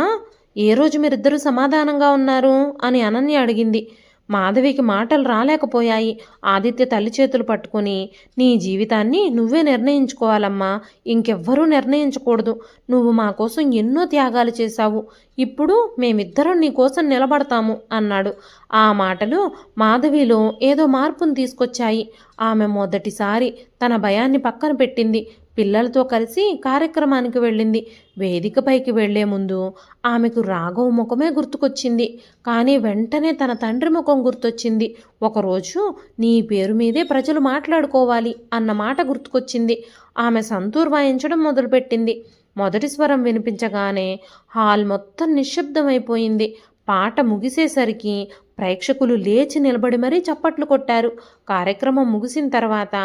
ఏ రోజు మీరిద్దరూ సమాధానంగా ఉన్నారు అని అనన్య అడిగింది. మాధవికి మాటలు రాలేకపోయాయి. ఆదిత్య తల్లి చేతులు పట్టుకొని, నీ జీవితాన్ని నువ్వే నిర్ణయించుకోవాలమ్మా, ఇంకెవ్వరూ నిర్ణయించకూడదు. నువ్వు మా కోసం ఎన్నో త్యాగాలు చేశావు. ఇప్పుడు మేమిద్దరం నీ కోసం నిలబడతాము అన్నాడు. ఆ మాటలు మాధవిలో ఏదో మార్పును తీసుకొచ్చాయి. ఆమె మొదటిసారి తన భయాన్ని పక్కన పెట్టింది. పిల్లలతో కలిసి కార్యక్రమానికి వెళ్ళింది. వేదికపైకి వెళ్లే ముందు ఆమెకు రాఘవ్ ముఖమే గుర్తుకొచ్చింది. కానీ వెంటనే తన తండ్రి ముఖం గుర్తొచ్చింది. ఒకరోజు నీ పేరు మీదే ప్రజలు మాట్లాడుకోవాలి అన్న మాట గుర్తుకొచ్చింది. ఆమె సంతూర్ వాయించడం మొదలుపెట్టింది. మొదటి స్వరం వినిపించగానే హాల్ మొత్తం నిశ్శబ్దమైపోయింది. పాట ముగిసేసరికి ప్రేక్షకులు లేచి నిలబడి మరీ చప్పట్లు కొట్టారు. కార్యక్రమం ముగిసిన తర్వాత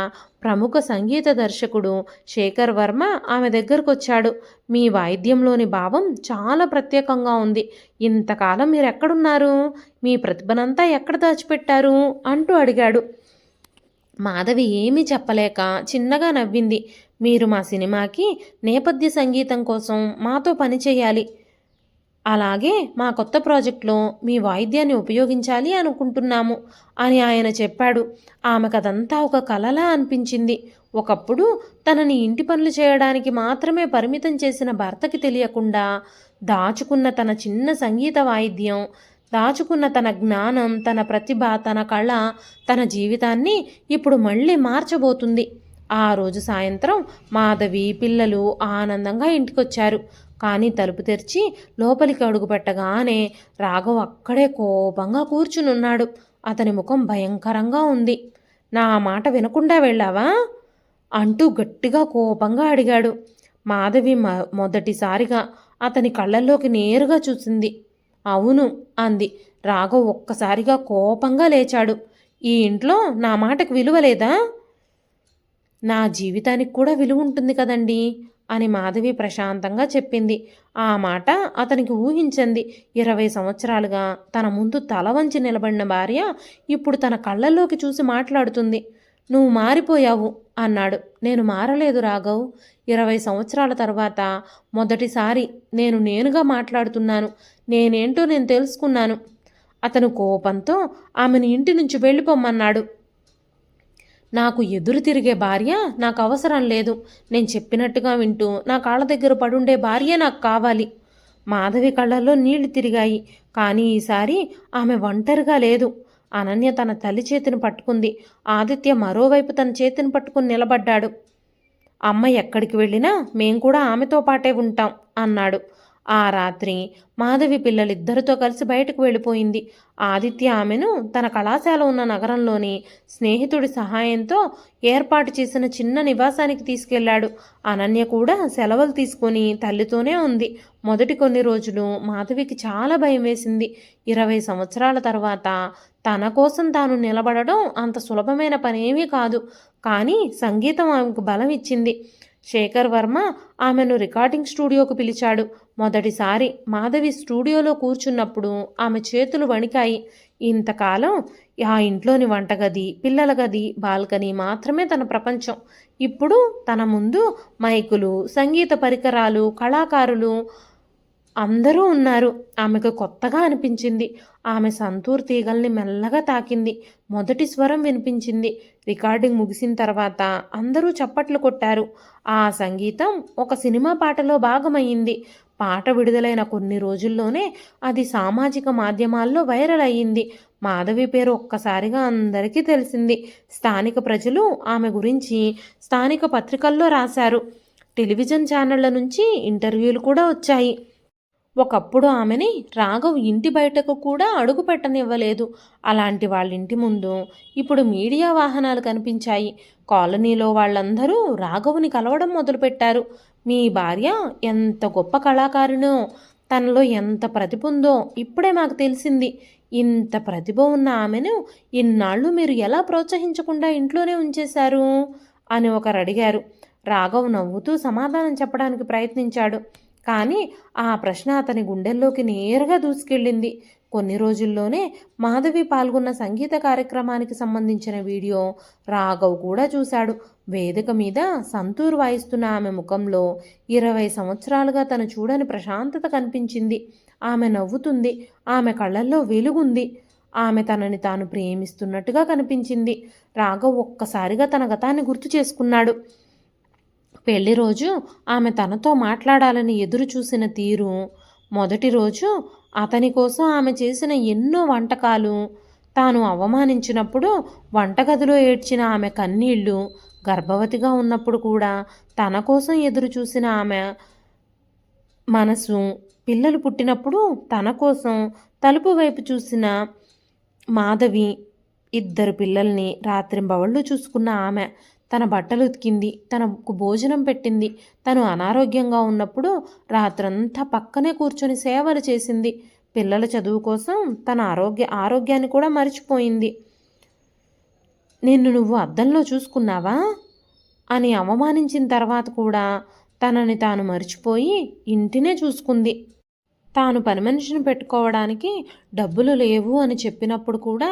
ప్రముఖ సంగీత దర్శకుడు శేఖర్ వర్మ ఆమె దగ్గరకు వచ్చాడు. మీ వాయిద్యంలోని భావం చాలా ప్రత్యేకంగా ఉంది. ఇంతకాలం మీరు ఎక్కడున్నారు? మీ ప్రతిభనంతా ఎక్కడ దాచిపెట్టారు అంటూ అడిగాడు. మాధవి ఏమీ చెప్పలేక చిన్నగా నవ్వింది. మీరు మా సినిమాకి నేపథ్య సంగీతం కోసం మాతో పనిచేయాలి. అలాగే మా కొత్త ప్రాజెక్ట్లో మీ వాయిద్యాన్ని ఉపయోగించాలి అనుకుంటున్నాము అని ఆయన చెప్పాడు. ఆమెకదంతా ఒక కలలా అనిపించింది. ఒకప్పుడు తనని ఇంటి పనులు చేయడానికి మాత్రమే పరిమితం చేసిన భర్తకి తెలియకుండా దాచుకున్న తన చిన్న సంగీత వాయిద్యం, దాచుకున్న తన జ్ఞానం, తన ప్రతిభ, తన కళ, తన జీవితాన్ని ఇప్పుడు మళ్ళీ మార్చబోతుంది. ఆ రోజు సాయంత్రం మాధవి పిల్లలు ఆనందంగా ఇంటికొచ్చారు. కానీ తలుపు తెరిచి లోపలికి అడుగుపెట్టగానే రాఘవ్ అక్కడే కోపంగా కూర్చునున్నాడు. అతని ముఖం భయంకరంగా ఉంది. నా మాట వినకుండా వెళ్ళావా అంటూ గట్టిగా కోపంగా అడిగాడు. మాధవి మొదటిసారిగా అతని కళ్ళల్లోకి నేరుగా చూసింది. అవును అంది. రాఘవ్ ఒక్కసారిగా కోపంగా లేచాడు. ఈ ఇంట్లో నా మాటకు విలువ లేదా? నా జీవితానికి కూడా విలువ ఉంటుంది కదండి అని మాధవి ప్రశాంతంగా చెప్పింది. ఆ మాట అతనికి ఊహించింది. 20 సంవత్సరాలుగా తన ముందు తల వంచి నిలబడిన భార్య ఇప్పుడు తన కళ్ళల్లోకి చూసి మాట్లాడుతుంది. నువ్వు మారిపోయావు అన్నాడు. నేను మారలేదు రాఘవ్. 20 సంవత్సరాల తర్వాత మొదటిసారి నేనుగా మాట్లాడుతున్నాను. నేనేంటో నేను తెలుసుకున్నాను. అతను కోపంతో ఆమెను ఇంటి నుంచి వెళ్ళిపోమ్మన్నాడు. నాకు ఎదురు తిరిగే భార్య నాకు అవసరం లేదు. నేను చెప్పినట్టుగా వింటూ నా కాళ్ళ దగ్గర పడుండే భార్య నాకు కావాలి. మాధవి కళ్ళల్లో నీళ్లు తిరిగాయి. కానీ ఈసారి ఆమె ఒంటరిగా లేదు. అనన్య తన తల్లి చేతిని పట్టుకుంది. ఆదిత్య మరోవైపు తన చేతిని పట్టుకుని నిలబడ్డాడు. అమ్మ ఎక్కడికి వెళ్ళినా మేం కూడా ఆమెతో పాటే ఉంటాం అన్నాడు. ఆ రాత్రి మాధవి పిల్లలిద్దరితో కలిసి బయటకు వెళ్ళిపోయింది. ఆదిత్య ఆమెను తన కళాశాల ఉన్న నగరంలోని స్నేహితుడి సహాయంతో ఏర్పాటు చేసిన చిన్న నివాసానికి తీసుకెళ్లాడు. అనన్య కూడా సెలవులు తీసుకొని తల్లితోనే ఉంది. మొదటి కొన్ని రోజులు మాధవికి చాలా భయం వేసింది. 20 సంవత్సరాల తర్వాత తన కోసం తాను నిలబడడం అంత సులభమైన పనేమీ కాదు. కానీ సంగీతం ఆమెకు బలం ఇచ్చింది. శేఖర్ వర్మ ఆమెను రికార్డింగ్ స్టూడియోకు పిలిచాడు. మొదటిసారి మాధవి స్టూడియోలో కూర్చున్నప్పుడు ఆమె చేతులు వణికాయి. ఇంతకాలం ఆ ఇంట్లోని వంటగది, పిల్లల గది, బాల్కనీ మాత్రమే తన ప్రపంచం. ఇప్పుడు తన ముందు మైకులు, సంగీత పరికరాలు, కళాకారులు అందరూ ఉన్నారు. ఆమెకు కొత్తగా అనిపించింది. ఆమె సంతూర్ తీగల్ని మెల్లగా తాకింది. మొదటి స్వరం వినిపించింది. రికార్డింగ్ ముగిసిన తర్వాత అందరూ చప్పట్లు కొట్టారు. ఆ సంగీతం ఒక సినిమా పాటలో భాగమయ్యింది. పాట విడుదలైన కొన్ని రోజుల్లోనే అది సామాజిక మాధ్యమాల్లో వైరల్ అయ్యింది. మాధవి పేరు ఒక్కసారిగా అందరికీ తెలిసింది. స్థానిక ప్రజలు ఆమె గురించి స్థానిక పత్రికల్లో రాశారు. టెలివిజన్ ఛానళ్ల నుంచి ఇంటర్వ్యూలు కూడా వచ్చాయి. ఒకప్పుడు ఆమెని రాఘవ్ ఇంటి బయటకు కూడా అడుగు పెట్టనివ్వలేదు. అలాంటి వాళ్ళ ఇంటి ముందు ఇప్పుడు మీడియా వాహనాలు కనిపించాయి. కాలనీలో వాళ్ళందరూ రాఘవ్ని కలవడం మొదలుపెట్టారు. మీ భార్య ఎంత గొప్ప కళాకారునో, తనలో ఎంత ప్రతిభ ఉందో ఇప్పుడే మాకు తెలిసింది. ఇంత ప్రతిభ ఉన్న ఆమెను ఇన్నాళ్ళు మీరు ఎలా ప్రోత్సహించకుండా ఇంట్లోనే ఉంచేశారు అని ఒకరు అడిగారు. రాఘవ్ నవ్వుతూ సమాధానం చెప్పడానికి ప్రయత్నించాడు. కానీ ఆ ప్రశ్న అతని గుండెల్లోకి నేరుగా దూసుకెళ్ళింది. కొన్ని రోజుల్లోనే మాధవి పాల్గొన్న సంగీత కార్యక్రమానికి సంబంధించిన వీడియో రాఘవ్ కూడా చూశాడు. వేదిక మీద సంతూర్ వాయిస్తున్న ఆమె ముఖంలో 20 సంవత్సరాలుగా తను చూడని ప్రశాంతత కనిపించింది. ఆమె నవ్వుతుంది. ఆమె కళ్ళల్లో వెలుగుంది. ఆమె తనని తాను ప్రేమిస్తున్నట్టుగా కనిపించింది. రాఘవ్ ఒక్కసారిగా తన గతాన్ని గుర్తు చేసుకున్నాడు. పెళ్లి రోజు ఆమె తనతో మాట్లాడాలని ఎదురు చూసిన తీరు, మొదటి రోజు అతని కోసం ఆమె చేసిన ఎన్నో వంటకాలు, తాను అవమానించినప్పుడు వంటగదిలో ఏడ్చిన ఆమె కన్నీళ్లు, గర్భవతిగా ఉన్నప్పుడు కూడా తన కోసం ఎదురు చూసిన ఆమె మనసు, పిల్లలు పుట్టినప్పుడు తన కోసం తలుపు వైపు చూసిన మాధవి, 2 పిల్లల్ని రాత్రింబవళ్ళు చూసుకున్న ఆమె, తన బట్టలు ఉతికింది, తనకు భోజనం పెట్టింది, తను అనారోగ్యంగా ఉన్నప్పుడు రాత్రంతా పక్కనే కూర్చొని సేవలు చేసింది, పిల్లల చదువు కోసం తన ఆరోగ్యాన్ని కూడా మర్చిపోయింది. నిన్ను నువ్వు అద్దంలో చూసుకున్నావా అని అవమానించిన తర్వాత కూడా తనని తాను మర్చిపోయి ఇంటినే చూసుకుంది. తాను పని మనిషిని పెట్టుకోవడానికి డబ్బులు లేవు అని చెప్పినప్పుడు కూడా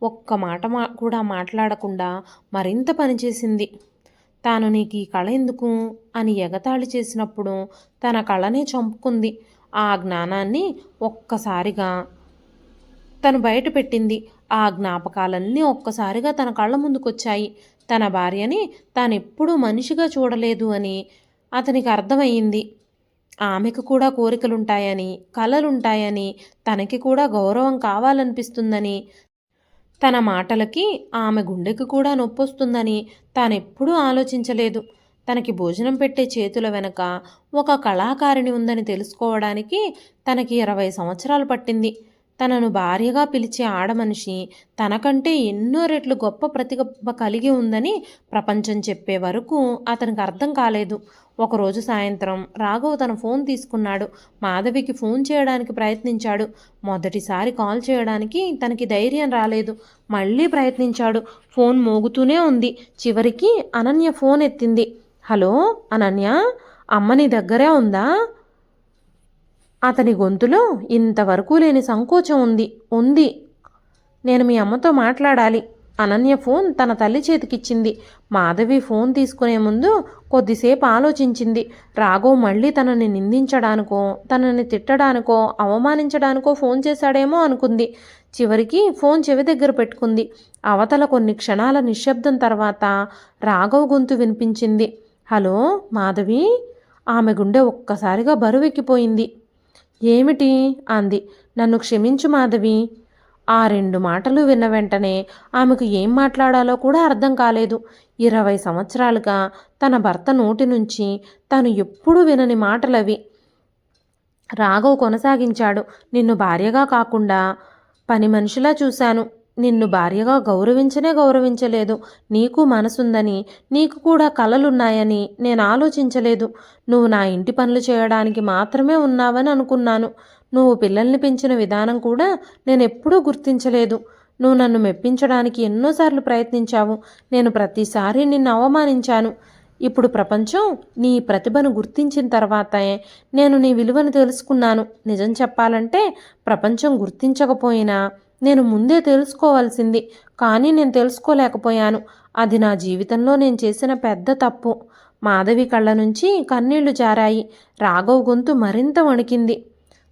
ఒక్క మాట కూడా మాట్లాడకుండా మరింత పనిచేసింది. తాను నీకు ఈ కళ ఎందుకు అని ఎగతాళి చేసినప్పుడు తన కళనే చంపుకుంది. ఆ జ్ఞానాన్ని ఒక్కసారిగా తను బయట పెట్టింది. ఆ జ్ఞాపకాలన్నీ ఒక్కసారిగా తన కళ్ళ ముందుకొచ్చాయి. తన భార్యని తానెప్పుడూ మనిషిగా చూడలేదు అని అతనికి అర్థమయ్యింది. ఆమెకు కూడా కోరికలుంటాయని, కలలుంటాయని, తనకి కూడా గౌరవం కావాలనిపిస్తుందని, తన మాటలకి ఆమె గుండెకి కూడా నొప్పొస్తుందని తానెప్పుడూ ఆలోచించలేదు. తనకి భోజనం పెట్టే చేతుల వెనక ఒక కళాకారిణి ఉందని తెలుసుకోవడానికి తనకి 20 సంవత్సరాలు పట్టింది. తనను భార్యగా పిలిచే ఆడమనిషి తనకంటే ఎన్నో రెట్లు గొప్ప ప్రతిభ కలిగి ఉందని ప్రపంచం చెప్పే వరకు అతనికి అర్థం కాలేదు. ఒకరోజు సాయంత్రం రాఘవ్ తన ఫోన్ తీసుకున్నాడు. మాధవికి ఫోన్ చేయడానికి ప్రయత్నించాడు. మొదటిసారి కాల్ చేయడానికి తనకి ధైర్యం రాలేదు. మళ్ళీ ప్రయత్నించాడు. ఫోన్ మోగుతూనే ఉంది. చివరికి అనన్య ఫోన్ ఎత్తింది. హలో అనన్య, అమ్మ నీ దగ్గరే ఉందా? అతని గొంతులో ఇంతవరకు లేని సంకోచం ఉంది. నేను మీ అమ్మతో మాట్లాడాలి. అనన్య ఫోన్ తన తల్లి చేతికిచ్చింది. మాధవి ఫోన్ తీసుకునే ముందు కొద్దిసేపు ఆలోచించింది. రాఘవ్ మళ్ళీ తనని నిందించడానికో, తనని తిట్టడానికో, అవమానించడానికో ఫోన్ చేశాడేమో అనుకుంది. చివరికి ఫోన్ చెవి దగ్గర పెట్టుకుంది. అవతల కొన్ని క్షణాల నిశ్శబ్దం తర్వాత రాఘవ్ గొంతు వినిపించింది. హలో మాధవి. ఆమె గుండె ఒక్కసారిగా బరువెక్కిపోయింది. ఏమిటి అంది. నన్ను క్షమించు మాధవి. ఆ 2 మాటలు విన్న వెంటనే ఆమెకు ఏం మాట్లాడాలో కూడా అర్థం కాలేదు. 20 సంవత్సరాలుగా తన భర్త నోటి నుంచి తాను ఎప్పుడూ వినని మాటలవి. రాఘవ్ కొనసాగించాడు. నిన్ను భార్యగా కాకుండా పని మనిషిలా చూశాను. నిన్ను భార్యగా గౌరవించలేదు. నీకు మనసుందని, నీకు కూడా కలలున్నాయని నేను ఆలోచించలేదు. నువ్వు నా ఇంటి పనులు చేయడానికి మాత్రమే ఉన్నావని అనుకున్నాను. నువ్వు పిల్లల్ని పెంచిన విధానం కూడా నేనెప్పుడూ గుర్తించలేదు. నువ్వు నన్ను మెప్పించడానికి ఎన్నోసార్లు ప్రయత్నించావు. నేను ప్రతిసారి నిన్ను అవమానించాను. ఇప్పుడు ప్రపంచం నీ ప్రతిభను గుర్తించిన తర్వాతే నేను నీ విలువను తెలుసుకున్నాను. నిజం చెప్పాలంటే ప్రపంచం గుర్తించకపోయినా నేను ముందే తెలుసుకోవాల్సింది. కానీ నేను తెలుసుకోలేకపోయాను. అది నా జీవితంలో నేను చేసిన పెద్ద తప్పు. మాధవి కళ్ళ నుంచి కన్నీళ్లు జారాయి. రాఘవ్ గొంతు మరింత వణికింది.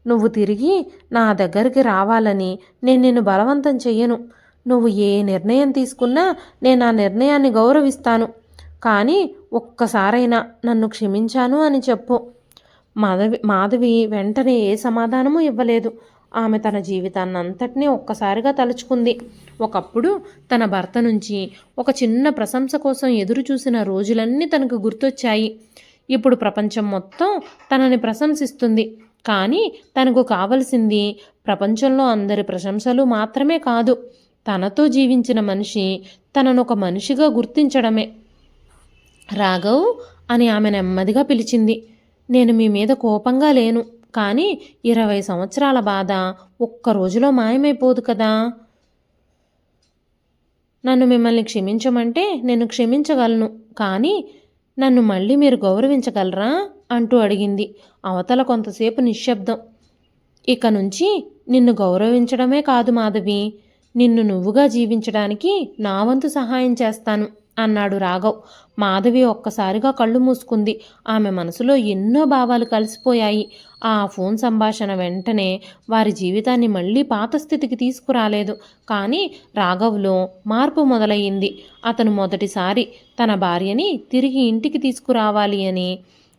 నువ్వు తిరిగి నా దగ్గరికి రావాలని నేను నిన్ను బలవంతం చెయ్యను. నువ్వు ఏ నిర్ణయం తీసుకున్నా నేను ఆ నిర్ణయాన్ని గౌరవిస్తాను. కానీ ఒక్కసారైనా నన్ను క్షమించాను అని చెప్పు. మాధవి వెంటనే ఏ సమాధానమూ ఇవ్వలేదు. ఆమె తన జీవితాన్నంతటినీ ఒక్కసారిగా తలుచుకుంది. ఒకప్పుడు తన భర్త నుంచి ఒక చిన్న ప్రశంస కోసం ఎదురు చూసిన రోజులన్నీ తనకు గుర్తొచ్చాయి. ఇప్పుడు ప్రపంచం మొత్తం తనని ప్రశంసిస్తుంది. కానీ తనకు కావలసింది ప్రపంచంలో అందరి ప్రశంసలు మాత్రమే కాదు, తనతో జీవించిన మనిషి తనను ఒక మనిషిగా గుర్తించడమే. రాఘవ్ అని ఆమె నెమ్మదిగా పిలిచింది. నేను మీ మీద కోపంగా లేను, కానీ 20 సంవత్సరాల బాధ ఒక్క రోజులో మాయమైపోదు కదా. నన్ను మిమ్మల్ని క్షమించమంటే నేను క్షమించగలను, కానీ నన్ను మళ్ళీ మీరు గౌరవించగలరా అంటూ అడిగింది. అవతల కొంతసేపు నిశ్శబ్దం. ఇక నుంచి నిన్ను గౌరవించడమే కాదు మాధవి, నిన్ను నువ్వుగా జీవించడానికి నా వంతు సహాయం చేస్తాను అన్నాడు రాఘవ్. మాధవి ఒక్కసారిగా కళ్ళు మూసుకుంది. ఆమె మనసులో ఎన్నో భావాలు కలిసిపోయాయి. ఆ ఫోన్ సంభాషణ వెంటనే వారి జీవితాన్ని మళ్ళీ పాత స్థితికి తీసుకురాలేదు. కానీ రాఘవ్లో మార్పు మొదలయ్యింది. అతను మొదటిసారి తన భార్యని తిరిగి ఇంటికి తీసుకురావాలి అని,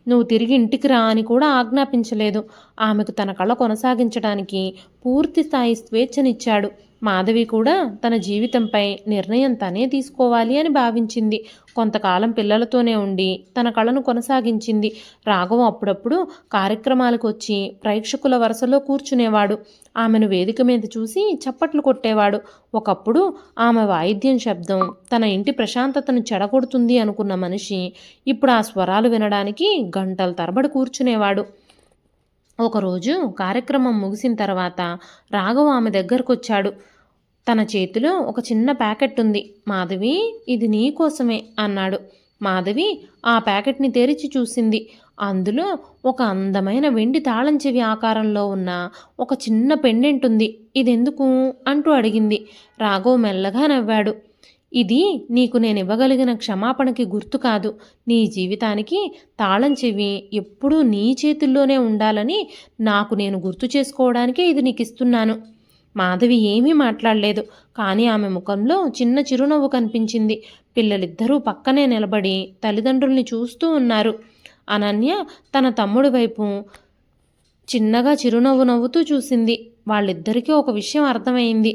నువ్వు తిరిగి ఇంటికి రా అని కూడా ఆజ్ఞాపించలేదు. ఆమెకు తన కళ కొనసాగించడానికి పూర్తి స్థాయి స్వేచ్ఛనిచ్చాడు. మాధవి కూడా తన జీవితంపై నిర్ణయం తనే తీసుకోవాలి అని భావించింది. కొంతకాలం పిల్లలతోనే ఉండి తన కళను కొనసాగించింది. రాఘవ అప్పుడప్పుడు కార్యక్రమాలకు వచ్చి ప్రేక్షకుల వరుసలో కూర్చునేవాడు. ఆమెను వేదిక మీద చూసి చప్పట్లు కొట్టేవాడు. ఒకప్పుడు ఆమె వాయిద్యం శబ్దం తన ఇంటి ప్రశాంతతను చెడగొడుతుంది అనుకున్న మనిషి ఇప్పుడు ఆ స్వరాలు వినడానికి గంటల తరబడి కూర్చునేవాడు. ఒకరోజు కార్యక్రమం ముగిసిన తర్వాత రాఘవ ఆమె దగ్గరకు వచ్చాడు. తన చేతిలో ఒక చిన్న ప్యాకెట్ ఉంది. మాధవి, ఇది నీ కోసమే అన్నాడు. మాధవి ఆ ప్యాకెట్ని తెరిచి చూసింది. అందులో ఒక అందమైన వెండి తాళం చెవి ఆకారంలో ఉన్న ఒక చిన్న పెండెంట్ ఉంది. ఇదెందుకు అంటూ అడిగింది. రాఘవ్ మెల్లగా నవ్వాడు. ఇది నీకు నేను ఇవ్వగలిగిన క్షమాపణకి గుర్తు కాదు. నీ జీవితానికి తాళం చెవి ఎప్పుడూ నీ చేతుల్లోనే ఉండాలని నాకు నేను గుర్తు చేసుకోవడానికే ఇది నీకు ఇస్తున్నాను. మాధవి ఏమీ మాట్లాడలేదు. కానీ ఆమె ముఖంలో చిన్న చిరునవ్వు కనిపించింది. పిల్లలిద్దరూ పక్కనే నిలబడి తల్లిదండ్రుల్ని చూస్తూ ఉన్నారు. అనన్య తన తమ్ముడి వైపు చిన్నగా చిరునవ్వు నవ్వుతూ చూసింది. వాళ్ళిద్దరికీ ఒక విషయం అర్థమైంది.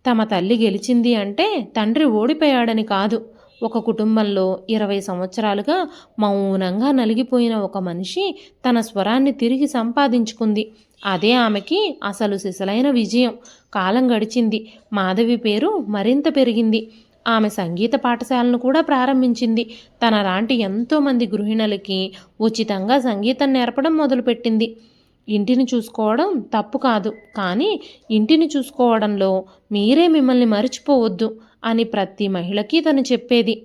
తమ తల్లి గెలిచింది అంటే తండ్రి ఓడిపోయాడని కాదు. ఒక కుటుంబంలో 20 సంవత్సరాలుగా మౌనంగా నలిగిపోయిన ఒక మనిషి తన స్వరాన్ని తిరిగి సంపాదించుకుంది. అదే ఆమెకి అసలు సిసలైన విజయం. కాలం గడిచింది. మాధవి పేరు మరింత పెరిగింది. ఆమె సంగీత పాఠశాలను కూడా ప్రారంభించింది. తన లాంటి ఎంతోమంది గృహిణులకి ఉచితంగా సంగీతం నేర్పడం మొదలుపెట్టింది. ఇంటిని చూసుకోవడం తప్పు కాదు, కానీ ఇంటిని చూసుకోవడంలో మీరే మిమ్మల్ని మర్చిపోవద్దు అని ప్రతి మహిళకి తను చెప్పేది.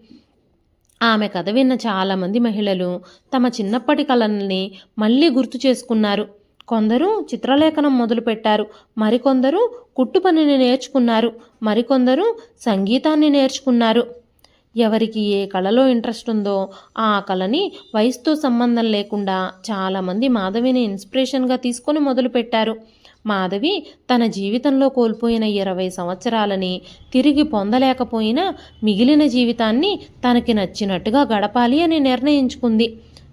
ఆమె కథ విన్న చాలామంది మహిళలు తమ చిన్నప్పటి కళల్ని మళ్ళీ గుర్తు చేసుకున్నారు. కొందరు చిత్రలేఖనం మొదలుపెట్టారు, మరికొందరు కుట్టు పనిని నేర్చుకున్నారు, మరికొందరు సంగీతాన్ని నేర్చుకున్నారు. ఎవరికి ఏ కళలో ఇంట్రెస్ట్ ఉందో ఆ కళని వయసుతో సంబంధం లేకుండా చాలామంది మాధవిని ఇన్స్పిరేషన్గా తీసుకొని మొదలుపెట్టారు. మాధవి తన జీవితంలో కోల్పోయిన 20 సంవత్సరాలని తిరిగి పొందలేకపోయినా మిగిలిన జీవితాన్ని తనకి నచ్చినట్టుగా గడపాలి అని నిర్ణయించుకుంది.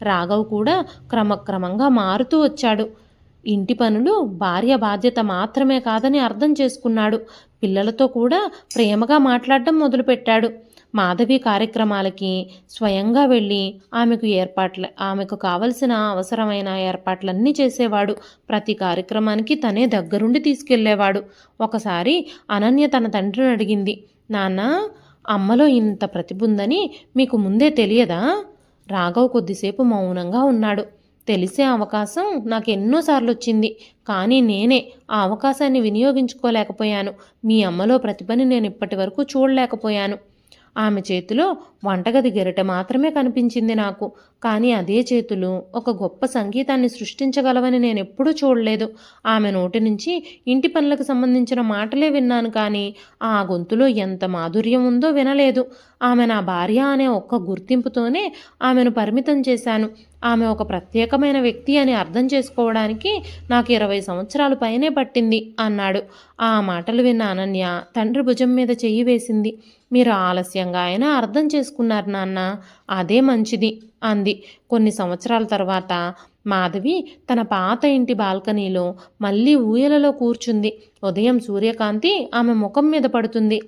రాఘవ్ కూడా క్రమక్రమంగా మారుతూ వచ్చాడు. ఇంటి పనులు భార్య బాధ్యత మాత్రమే కాదని అర్థం చేసుకున్నాడు. పిల్లలతో కూడా ప్రేమగా మాట్లాడడం మొదలుపెట్టాడు. మాధవి కార్యక్రమాలకి స్వయంగా వెళ్ళి ఆమెకు కావలసిన అవసరమైన ఏర్పాట్లన్నీ చేసేవాడు. ప్రతి కార్యక్రమానికి తనే దగ్గరుండి తీసుకెళ్లేవాడు. ఒకసారి అనన్య తన తండ్రిని అడిగింది, నాన్న, అమ్మలో ఇంత ప్రతిభ ఉందని మీకు ముందే తెలియదా? రాఘవ్ కొద్దిసేపు మౌనంగా ఉన్నాడు. తెలిసే అవకాశం నాకు ఎన్నోసార్లు వచ్చింది, కానీ నేనే ఆ అవకాశాన్ని వినియోగించుకోలేకపోయాను. మీ అమ్మలో ప్రతిభని నేను ఇప్పటి వరకు చూడలేకపోయాను. ఆమె చేతిలో వంటగది గెరిటె మాత్రమే కనిపించింది నాకు. కానీ అదే చేతులు ఒక గొప్ప సంగీతాన్ని సృష్టించగలవని నేను ఎప్పుడూ చూడలేదు. ఆమె నోటి నుంచి ఇంటి పనులకు సంబంధించిన మాటలే విన్నాను, కానీ ఆ గొంతులో ఎంత మాధుర్యం ఉందో వినలేదు. ఆమె నా భార్య అనే ఒక్క గుర్తింపుతోనే ఆమెను పరిమితం చేశాను. ఆమె ఒక ప్రత్యేకమైన వ్యక్తి అని అర్థం చేసుకోవడానికి నాకు 20 సంవత్సరాలు పైనే పట్టింది అన్నాడు. ఆ మాటలు విన్న అనన్య తండ్రి భుజం మీద చెయ్యి వేసింది. మీరు ఆలస్యంగా అయినా అర్థం చేసుకున్నారు నాన్న, అదే మంచిది అంది. కొన్ని సంవత్సరాల తర్వాత మాధవి తన పాత ఇంటి బాల్కనీలో మళ్ళీ ఊయలలో కూర్చుంది. ఉదయం సూర్యకాంతి ఆమె ముఖం మీద పడుతుంది.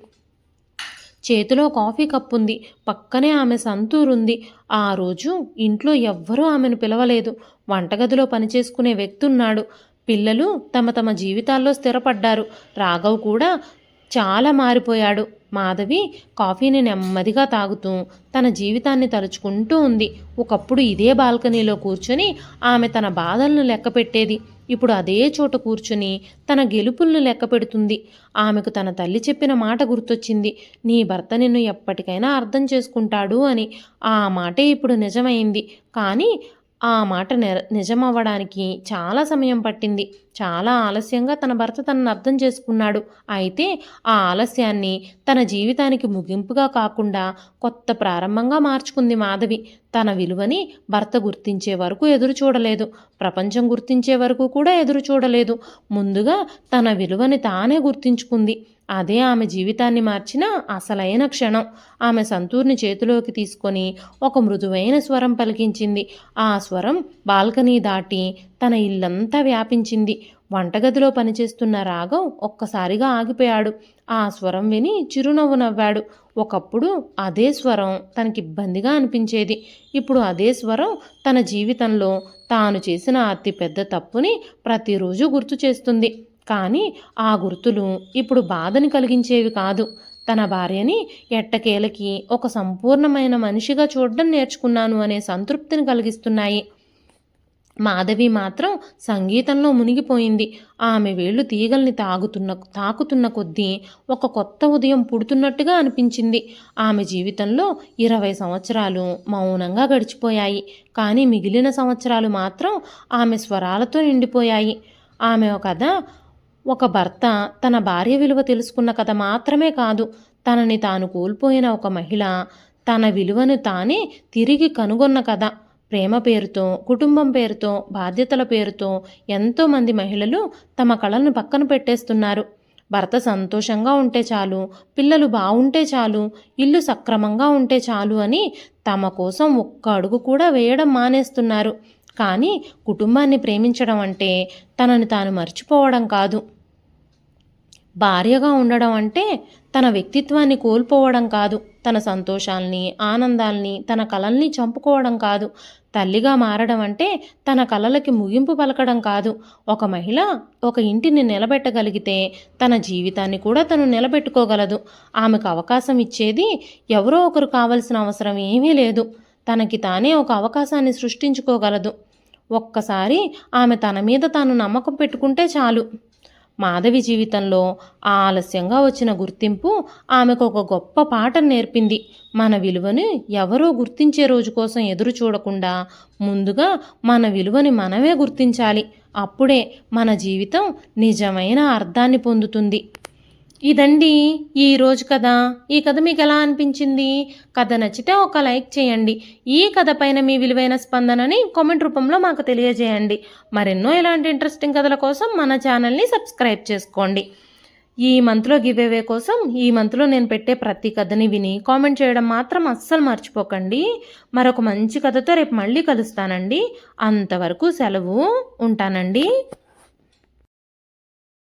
చేతిలో కాఫీ కప్పుంది. పక్కనే ఆమె సంతూరుంది. ఆ రోజు ఇంట్లో ఎవ్వరూ ఆమెను పిలవలేదు. వంటగదిలో పనిచేసుకునే వ్యక్తి ఉన్నాడు. పిల్లలు తమ తమ జీవితాల్లో స్థిరపడ్డారు. రాఘవ్ కూడా చాలా మారిపోయాడు. మాధవి కాఫీని నెమ్మదిగా తాగుతూ తన జీవితాన్ని తలుచుకుంటూ ఉంది. ఒకప్పుడు ఇదే బాల్కనీలో కూర్చొని ఆమె తన బాధలను లెక్క పెట్టేది. ఇప్పుడు అదే చోట కూర్చుని తన గెలుపులను లెక్క పెడుతుంది. ఆమెకు తన తల్లి చెప్పిన మాట గుర్తొచ్చింది, నీ భర్త నిన్ను ఎప్పటికైనా అర్థం చేసుకుంటాడు అని. ఆ మాటే ఇప్పుడు నిజమైంది. కానీ ఆ మాట నిజమవ్వడానికి చాలా సమయం పట్టింది. చాలా ఆలస్యంగా తన భర్త తనను అర్థం చేసుకున్నాడు. అయితే ఆ ఆలస్యాన్ని తన జీవితానికి ముగింపుగా కాకుండా కొత్త ప్రారంభంగా మార్చుకుంది మాధవి. తన విలువని భర్త గుర్తించే వరకు ఎదురు చూడలేదు. ప్రపంచం గుర్తించే వరకు కూడా ఎదురు చూడలేదు. ముందుగా తన విలువని తానే గుర్తించుకుంది. అదే ఆమె జీవితాన్ని మార్చిన అసలైన క్షణం. ఆమె సంతూర్ని చేతిలోకి తీసుకొని ఒక మృదువైన స్వరం పలికించింది. ఆ స్వరం బాల్కనీ దాటి తన ఇల్లంతా వ్యాపించింది. వంటగదిలో పనిచేస్తున్న రాఘవ్ ఒక్కసారిగా ఆగిపోయాడు. ఆ స్వరం విని చిరునవ్వు నవ్వాడు. ఒకప్పుడు అదే స్వరం తనకి ఇబ్బందిగా అనిపించేది. ఇప్పుడు అదే స్వరం తన జీవితంలో తాను చేసిన అతిపెద్ద తప్పుని ప్రతిరోజు గుర్తు చేస్తుంది. కానీ ఆ గుర్తులు ఇప్పుడు బాధని కలిగించేవి కాదు. తన భార్యని ఎట్టకేలకి ఒక సంపూర్ణమైన మనిషిగా చూడడం నేర్చుకున్నాను అనే సంతృప్తిని కలిగిస్తున్నాయి. మాధవి మాత్రం సంగీతంలో మునిగిపోయింది. ఆమె వేళ్ళు తీగల్ని తాకుతున్న కొద్దీ ఒక కొత్త ఉదయం పుడుతున్నట్టుగా అనిపించింది. ఆమె జీవితంలో 20 సంవత్సరాలు మౌనంగా గడిచిపోయాయి. కానీ మిగిలిన సంవత్సరాలు మాత్రం ఆమె స్వరాలతో నిండిపోయాయి. ఆమె కథ ఒక భర్త తన భార్య విలువ తెలుసుకున్న కథ మాత్రమే కాదు, తనని తాను కోల్పోయిన ఒక మహిళ తన విలువను తానే తిరిగి కనుగొన్న కథ. ప్రేమ పేరుతో, కుటుంబం పేరుతో, బాధ్యతల పేరుతో ఎంతోమంది మహిళలు తమ కళలను పక్కన పెట్టేస్తున్నారు. భర్త సంతోషంగా ఉంటే చాలు, పిల్లలు బాగుంటే చాలు, ఇల్లు సక్రమంగా ఉంటే చాలు అని తమ కోసం ఒక్క అడుగు కూడా వేయడం మానేస్తున్నారు. కానీ కుటుంబాన్ని ప్రేమించడం అంటే తనని తాను మర్చిపోవడం కాదు. భార్యగా ఉండడం అంటే తన వ్యక్తిత్వాన్ని కోల్పోవడం కాదు. తన సంతోషాల్ని, ఆనందాల్ని, తన కలల్ని చంపుకోవడం కాదు. తల్లిగా మారడం అంటే తన కలలకి ముగింపు పలకడం కాదు. ఒక మహిళ ఒక ఇంటిని నిలబెట్టగలిగితే తన జీవితాన్ని కూడా తను నిలబెట్టుకోగలదు. ఆమెకు అవకాశం ఇచ్చేది ఎవరో ఒకరు కావలసిన అవసరం ఏమీ లేదు. తనకి తానే ఒక అవకాశాన్ని సృష్టించుకోగలదు. ఒక్కసారి ఆమె తన మీద తాను నమ్మకం పెట్టుకుంటే చాలు. మాధవి జీవితంలో ఆలస్యంగా వచ్చిన గుర్తింపు ఆమెకు ఒక గొప్ప పాఠం నేర్పింది. మన విలువను ఎవరో గుర్తించే రోజు కోసం ఎదురు చూడకుండా ముందుగా మన విలువని మనమే గుర్తించాలి. అప్పుడే మన జీవితం నిజమైన అర్థాన్ని పొందుతుంది. ఇదండి ఈరోజు కథ. ఈ కథ మీకు ఎలా అనిపించింది? కథ నచ్చితే ఒక లైక్ చేయండి. ఈ కథ పైన మీ విలువైన స్పందనని కామెంట్ రూపంలో మాకు తెలియజేయండి. మరెన్నో ఇలాంటి ఇంట్రెస్టింగ్ కథల కోసం మన ఛానల్ని సబ్స్క్రైబ్ చేసుకోండి. ఈ మంత్లో గివ్అవే కోసం ఈ మంత్లో నేను పెట్టే ప్రతి కథని విని కామెంట్ చేయడం మాత్రం అస్సలు మర్చిపోకండి. మరొక మంచి కథతో రేపు మళ్ళీ కలుస్తానండి. అంతవరకు సెలవు. ఉంటానండి.